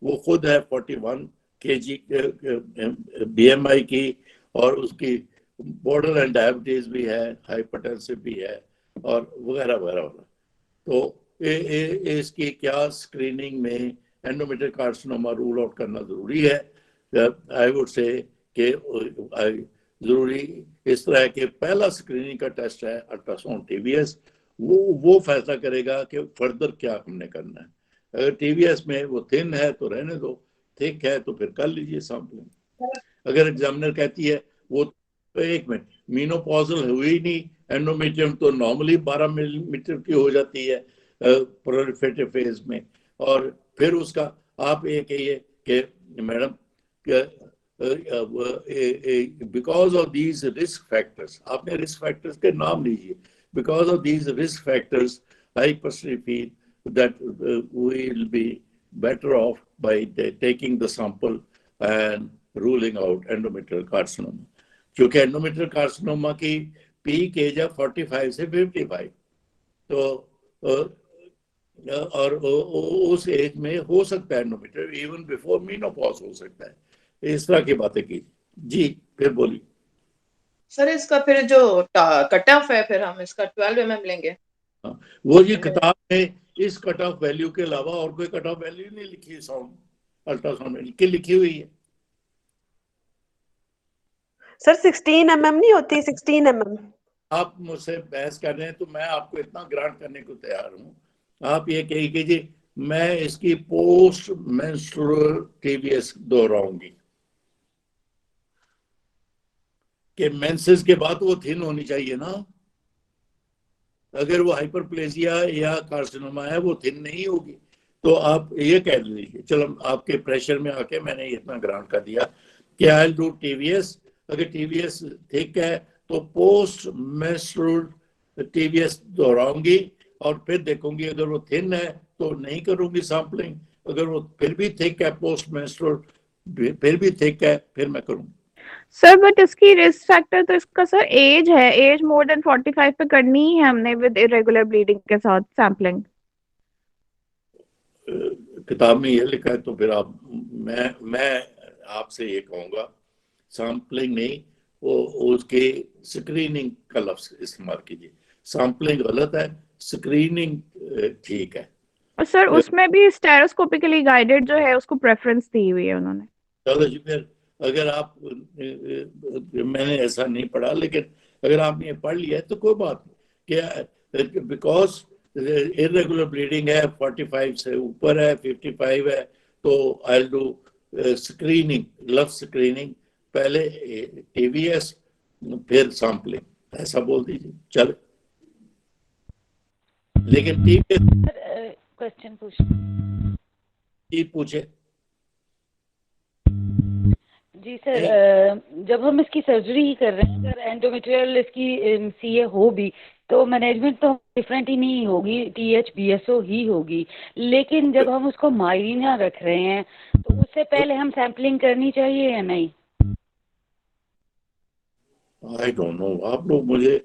वो खुद है 41 kg BMI की, और उसकी बॉर्डर एंड डायबिटीज भी है, हाइपरटेंसिव भी है, और वगैरह वगैरह। तो इसकी क्या स्क्रीनिंग में एंडोमेट्रियल कार्सिनोमा रूल आउट करना जरूरी है। आई वुड से कि जरूरी इस तरह के पहला स्क्रीनिंग का टेस्ट है अल्ट्रासाउंड टीबीएस, वो फैसला करेगा कि फर्दर क्या हमने करना है। अगर टीबीएस में वो थिन है तो रहने दो, थिक है तो फिर कर लीजिए सैंपलिंग। अगर एग्जामिनर कहती है वो तो 1 मिनट मीनोपॉजल हुई नहीं, एंडोमेट्रियम तो नॉर्मली 12 मिलीमीटर की हो जाती है प्रोलिफरेटिव फेज में, और फिर उसका आप ये कहिए कि madam because of these risk factors, आपने रिस्क फैक्टर्स के नाम लीजिए, because of these risk factors I personally feel that we will be better off by taking the sample and ruling out endometrial carcinoma, क्योंकि endometrial carcinoma की peak as है 45 से 55, तो और उस एज में हो सकता है एंडोमेट्रियल, इवन बिफोर मेनोपॉज हो सकता है, इस तरह की बातें की। जी फिर बोलिए सर। इसका फिर जो कट ऑफ है, फिर हम इसका 12 mm लेंगे। वो जी किताब में इस कट ऑफ वैल्यू के अलावा और कोई कट ऑफ वैल्यू नहीं लिखी साउंड अल्ट्रासाउंड में, लिखी हुई है सर 16 mm नहीं होती, 16 mm। आप मुझसे बहस कर रहे हैं तो मैं आपको इतना ग्रांट करने को तैयार हूँ। आप ये कही कि जी मैं इसकी पोस्ट मेंस्ट्रुअल टीबीएस दोहराऊंगी कि मेंसेस के बाद वो थिन होनी चाहिए ना, अगर वो हाइपरप्लेजिया या कार्सिनोमा है वो थिन नहीं होगी, तो आप ये कह लीजिए। चलो आपके प्रेशर में आके मैंने इतना ग्रांट कर दिया कि आई डू टीवीएस, अगर टीवीएस थिक है तो पोस्ट मेंस्ट्रुअल टीवीएस दोहराऊंगी, और फिर देखूंगी अगर वो थिन है तो नहीं करूंगी सैंपलिंग, अगर वो फिर भी थिक है पोस्ट मेंस्ट्रुअल फिर भी थिक है फिर मैं करूंगी। सर बट इसकी रिस्क फैक्टर तो इसका सर एज है, एज मोर देन 45 पे करनी ही है हमने विद इरेगुलर ब्लीडिंग के साथ सैम्पलिंग। किताब में ये लिखा है तो फिर आप मैं आपसे ये कहूँगा सैम्पलिंग नहीं, वो उसके स्क्रीनिंग का लफ्ज इस्तेमाल कीजिए। सैम्पलिंग गलत है, स्क्रीनिंग ठीक है। और सर उसमें भी स्टेरोस्कोपिकली गाइडेड जो है उसको प्रेफरेंस दी हुई है उन्होंने। चलो जी, फिर अगर आप मैंने ऐसा नहीं पढ़ा, लेकिन अगर आपने ये पढ़ लिया है तो कोई बात नहीं, क्या बिकॉज इरेगुलर ब्लीडिंग है, 45 से ऊपर है, 55 है, तो I do screening, love screening, पहले टीवीएस फिर सैंपलिंग, ऐसा बोल दीजिए चलो। लेकिन टीवीएस क्वेश्चन पूछे जी सर, जब हम इसकी सर्जरी कर रहे हैं, अगर एंडोमेट्रियल इसकी सीए हो भी तो मैनेजमेंट तो डिफरेंट ही नहीं होगी, THBSO ही होगी। लेकिन जब हम उसको माइरीना रख रहे हैं तो उससे पहले हम सैम्पलिंग करनी चाहिए या नहीं? आई डोंट नो, आप लोग मुझे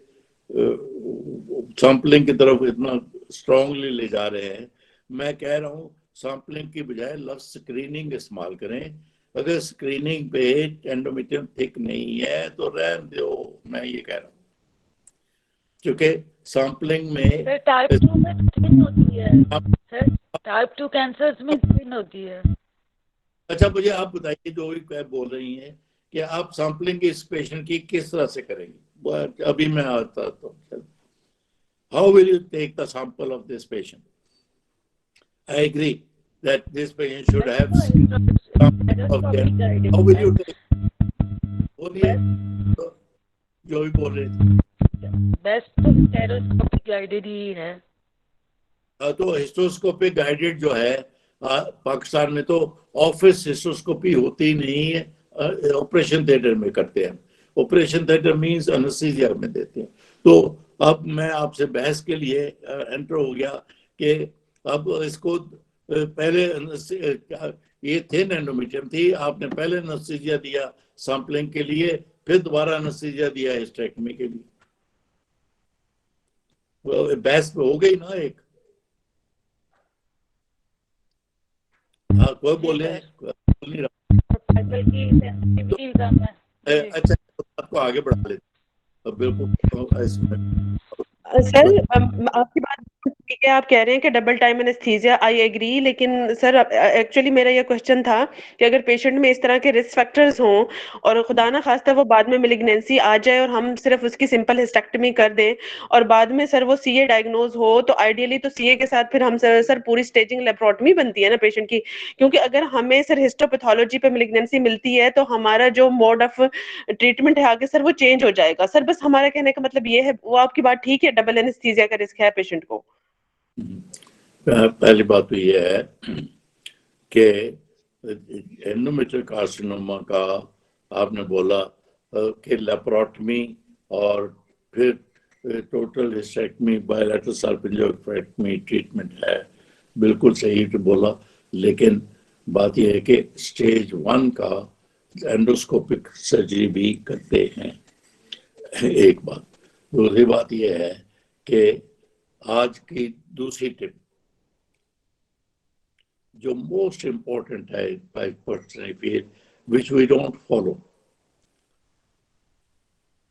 सैम्पलिंग की तरफ इतना स्ट्रांगली ले जा रहे हैं। मैं कह रहा हूँ सैम्पलिंग की बजाय लव स्क्रीनिंग इस्तेमाल करें। अगर स्क्रीनिंग पे एंडोमेट्रियम थिक नहीं है तो रहने दो, मैं ये कह रहा हूँ, क्योंकि सैम्पलिंग में सर टाइप 2 में थिन होती है, सर टाइप 2 कैंसर्स में थिन होती है। अच्छा, मुझे आप बताइए जो भी बोल रही हैं कि आप सैम्पलिंग इस पेशेंट की किस तरह से करेंगे। अभी मैं आता तो how will you take the sample of this patient? I agree that this patient should have of them. How will you take? बोलिए जो भी बोल रहे थे। बेस्ट तो स्टेरोस्कोपिक गाइडेड ही है। तो हिस्टोस्कोपिक गाइडेड जो है पाकिस्तान में तो ऑफिस हिस्टोस्कोपी होती नहीं है, ऑपरेशन थिएटर में करते हैं। ऑपरेशन थिएटर मींस एनेस्थीसिया में देते हैं। तो अब मैं आपसे बहस के लिए एंटर हो गया कि अब इसको पहले ये थिन एंडोमेट्रियम थी, आपने पहले एनेस्थीसिया दिया सैंपलिंग के लिए, फिर दोबारा एनेस्थीसिया दिया हिस्टेक्टमी के लिए। बहस हो गई ना एक। हाँ, कोई बोले बोल नहीं रहा। अच्छा, आपको आगे बढ़ा लेते बिल्कुल इसमें। सर आपकी बात ठीक है, आप कह रहे हैं कि double time anaesthesia, I agree. लेकिन सर एक्चुअली मेरा ये क्वेश्चन था कि अगर पेशेंट में इस तरह के रिस्क फैक्टर्स हों और खुदा ना खास्ता वो बाद में मेलिग्नेंसी आ जाए और हम सिर्फ उसकी सिंपल हिस्टेक्टमी कर दें और बाद में सर वो सीए डायग्नोज हो, तो आइडियली तो सीए के साथ फिर हम सर पूरी स्टेजिंग लेप्रोटमी बनती है ना पेशेंट की। क्योंकि अगर हमें सर हिस्टोपैथोलॉजी पे मेलिग्नेंसी मिलती है तो हमारा जो मोड ऑफ ट्रीटमेंट है आगे सर वो चेंज हो जाएगा। सर बस हमारा कहने का मतलब ये है, वो आपकी बात ठीक है, डबल एनेस्थीसिया का रिस्क है पेशेंट को। पहली बात तो ये है कि एंडोमेट्रियल कार्सिनोमा का आपने बोला कि लेप्रोटमी और फिर टोटल हिस्टेक्टमी बायलैटरल सल्पिंजियोफ्रेक्टमी ट्रीटमेंट है, बिल्कुल सही तो बोला। लेकिन बात यह है कि स्टेज 1 का एंडोस्कोपिक सर्जरी भी करते हैं, एक बात। दूसरी बात यह है कि आज की दूसरी टिप जो मोस्ट इम्पोर्टेंट है, I personally feel, which we don't follow,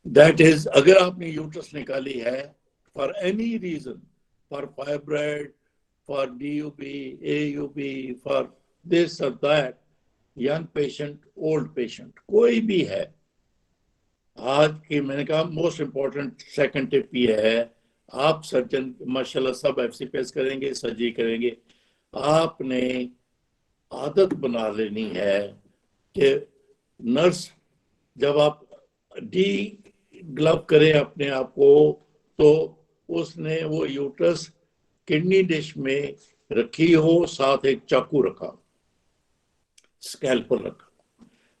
that is, अगर आपने यूट्रस निकाली है for any reason, for fibroid, for DUB, AUB, for this or that, young patient, old patient, कोई भी है, आज की मैंने कहा मोस्ट इम्पोर्टेंट सेकंड टिप ये है, आप सर्जन माशाल्लाह सब FCPS करेंगे, सर्जरी करेंगे, आपने आदत बना लेनी है कि नर्स जब आप डी ग्लव करें अपने आप को तो उसने वो यूट्रस किडनी डिश में रखी हो, साथ एक चाकू रखा, स्कैल्पल रखा,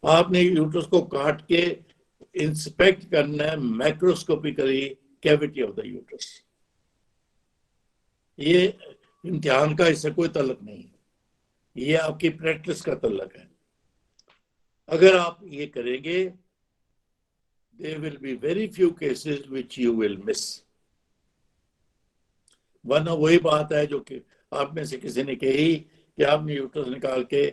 आपने यूट्रस को काट के इंस्पेक्ट करना है macroscopically cavity of the uterus. ये इम्तिहान का इससे कोई तल्लुक नहीं, ये आपकी प्रैक्टिस का तल्लुक है। अगर आप ये करेंगे there will be very few cases which you will miss। वरना वही बात है जो कि आप में से किसी ने कही कि आपने यूट्रस निकाल के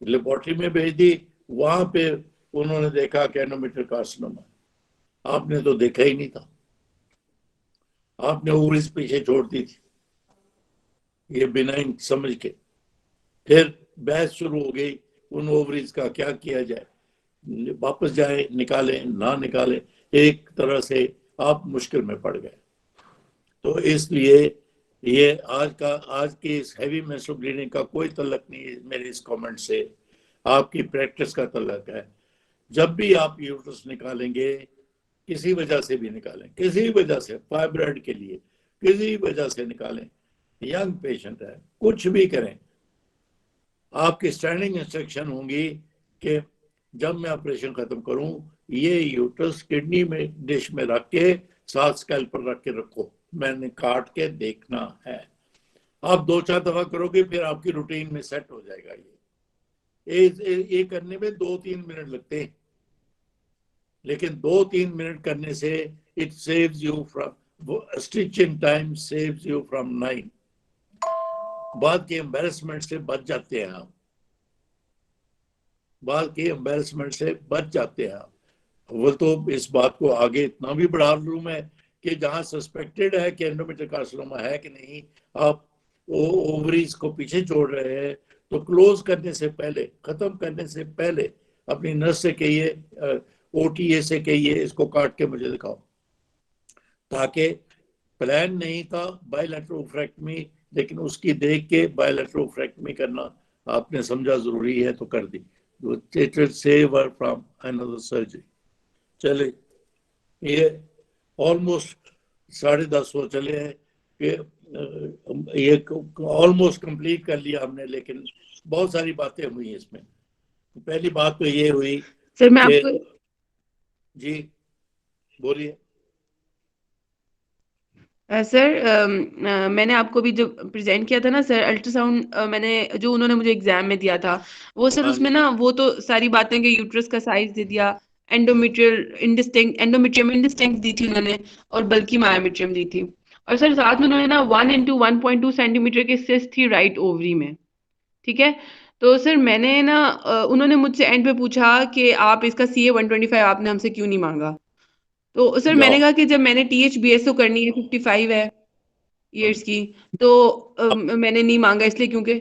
लेबोरेटरी में भेज दी, वहां पे उन्होंने देखा कि एंडोमेट्रियल कार्सिनोमा, आपने तो देखा ही नहीं था, आपने ओवरीज पीछे छोड़ दी थी। ये बिनाइन समझ के। फिर बहस शुरू हो गई उन ओवरीज का क्या किया जाए, वापस जाए, निकालें ना निकालें, एक तरह से आप मुश्किल में पड़ गए। तो इसलिए ये आज की इस हैवी मेंस्ट्रुअल ब्लीडिंग का कोई तल्लक नहीं है मेरे इस कमेंट से, आपकी प्रैक्टिस का तल्लक है। जब भी आप यूट्रस निकालेंगे, किसी वजह से भी निकालें, किसी वजह से, फाइब्रॉइड के लिए किसी वजह से निकालें, यंग पेशेंट है, कुछ भी करें, आपकी स्टैंडिंग इंस्ट्रक्शन होंगी कि जब मैं ऑपरेशन खत्म करूं, ये यूट्रस किडनी में डिश में रख के साथ स्कैल्पल रख के रखो, मैंने काट के देखना है। आप 2-4 दफा करोगे, फिर आपकी रूटीन में सेट हो जाएगा। ये करने में 2-3 मिनट लगते हैं, लेकिन 2-3 मिनट करने से it saves you from stitching time, saves you from 9। बाद के एम्बेरसमेंट से बच जाते हैं आप, बाद के एम्बेरसमेंट से बच जाते हैं आप। वो तो इस बात को आगे इतना भी बढ़ा लूं मैं कि जहां सस्पेक्टेड है कि एंडोमेट्रियल कार्सिनोमा है कि नहीं, आप ओवरीज को पीछे छोड़ रहे हैं, तो क्लोज करने से पहले, खत्म करने से पहले अपनी नर्स से कहिए, ओटीए से कहिए, इसको काट के मुझे दिखाओ। ताकि प्लान नहीं था बायलैटरल ओफ्रेक्टमी, लेकिन उसकी देख के बायलैटरल ओफ्रेक्टमी करना आपने समझा जरूरी है तो कर दी। It will save her from another surgery। चले, ये ऑलमोस्ट 10:30 हो चले हैं कि ये ऑलमोस्ट कंप्लीट कर लिया हमने, लेकिन बहुत सारी बातें हुई इसमें। पहली बात तो ये हुई सर मैं कि आपको जी बोलिए। सर मैंने आपको भी जो प्रेजेंट किया था ना सर, अल्ट्रासाउंड मैंने जो उन्होंने मुझे एग्जाम में दिया था, वो सर हाँ उसमें जी, ना वो तो सारी बातें कि यूट्रस का साइज दे दिया, एंडोमेट्रियम इंडिस्टिंक्ट दी थी उन्होंने, और बल्कि मायोमेट्रियम दी थी। और सर साथ में उन्होंने ना 1 × 1.2 सेंटीमीटर की सिस्ट थी राइट ओवरी में। ठीक है। तो सर मैंने ना उन्होंने मुझसे एंड पे पूछा कि आप इसका CA-125 आपने हमसे क्यों नहीं मांगा। तो सर मैंने जाओ। कहा कि जब मैंने THBSO करनी है 55 है ईयर्स की, तो मैंने नहीं मांगा इसलिए क्योंकि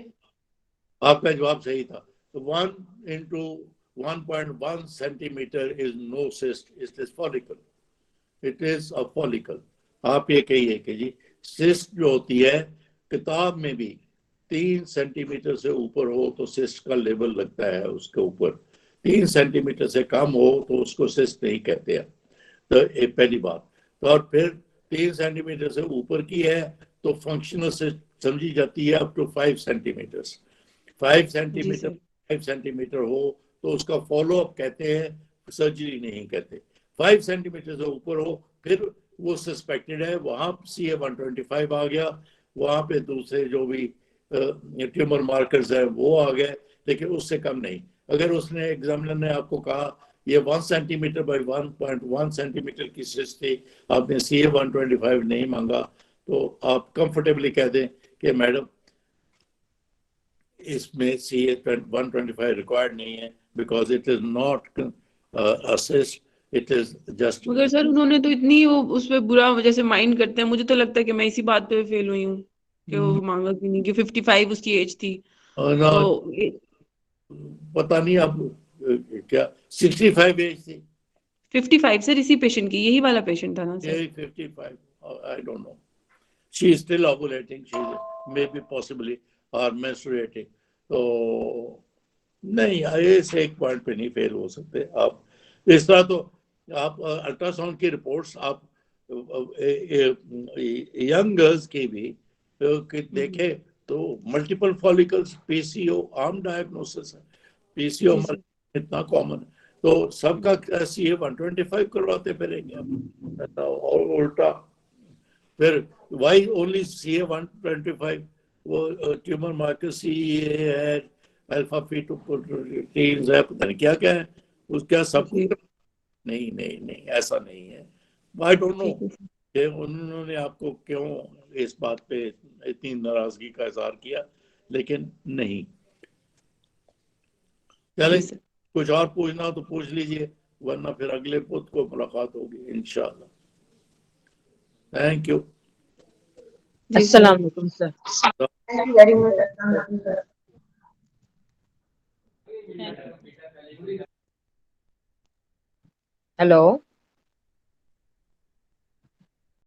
आपका जवाब सही था। तो 1 × 1.1 centimetre is no cyst, it is follicle, it is a follicle. आप ये कहिए कि जी सिस्ट जो होती है, किताब में भी 3 सेंटीमीटर से ऊपर हो तो सिस्ट का लेवल लगता है उसके ऊपर, 3 सेंटीमीटर से कम हो तो उसको सिस्ट नहीं कहते हैं। तो ये पहली बात। तो और फिर 3 सेंटीमीटर से ऊपर की है तो फंक्शनल सिस्ट समझी जाती है अप टू 5 सेंटीमीटर। 5 जी सेंटीमीटर सर 5 सेंटीमीटर हो तो उसका फॉलो अप कहते हैं, सर्जरी नहीं कहते। 5 सेंटीमीटर से ऊपर हो फिर वो सस्पेक्टेड है, वहां CA-125 आ गया, वहां पे दूसरे जो भी ट्यूमर मार्कर्स है वो आ गए, लेकिन उससे कम नहीं। अगर उसने एग्जामिनर ने आपको कहा ये 1 सेंटीमीटर बाई 1.1 सेंटीमीटर की सिस्ट थी, आपने CA-125 नहीं मांगा, तो आप कंफर्टेबली कह दें कि मैडम इसमें CA-125 रिक्वायर्ड नहीं है, because it is not assist, it is just. मगर सर उन्होंने तो इतनी वो उस पे बुरा जैसे माइंड करते हैं, मुझे तो लगता है कि मैं इसी बात पे फेल हुई हूँ कि वो मांगा क्यों नहीं, कि 55 उसकी एज थी। तो पता नहीं आप क्या 65 एज थी, 55 सर इसी पेशेंट की, यही वाला पेशेंट था ना sir. 55, I don't know. She is still ovulating, she maybe possibly or menstruating। तो नहीं, इस एक पॉइंट पे नहीं फेल हो सकते आप। इस तरह तो आप अल्ट्रासाउंड की रिपोर्ट्स आप यंग गर्ल्स की भी देखे तो मल्टीपल फॉलिकल्स, PCO आम डायग्नोसिस है, PCO जी सर। इतना कॉमन है, तो सबका CA-125 करवाते फिरेंगे आप, और उल्टा। फिर वाई ओनली CA-125, वो ट्यूमर मार्कर CEA है, अल्फा फीटोप्रोटीन्स है, पता नहीं क्या क्या है, उसका सब जी कुछ। नहीं नहीं नहीं, ऐसा नहीं है। आई डोंट नो ठीक है सर। कि उन्होंने आपको क्यों इस बात पे इतनी नाराजगी का इजहार किया, लेकिन नहीं। चले, जी सर। कुछ और पूछना हो तो पूछ लीजिए, वरना फिर अगले बुध को मुलाकात होगी इंशाल्लाह। Thank you. अस्सलाम वालेकुम सर। हेलो।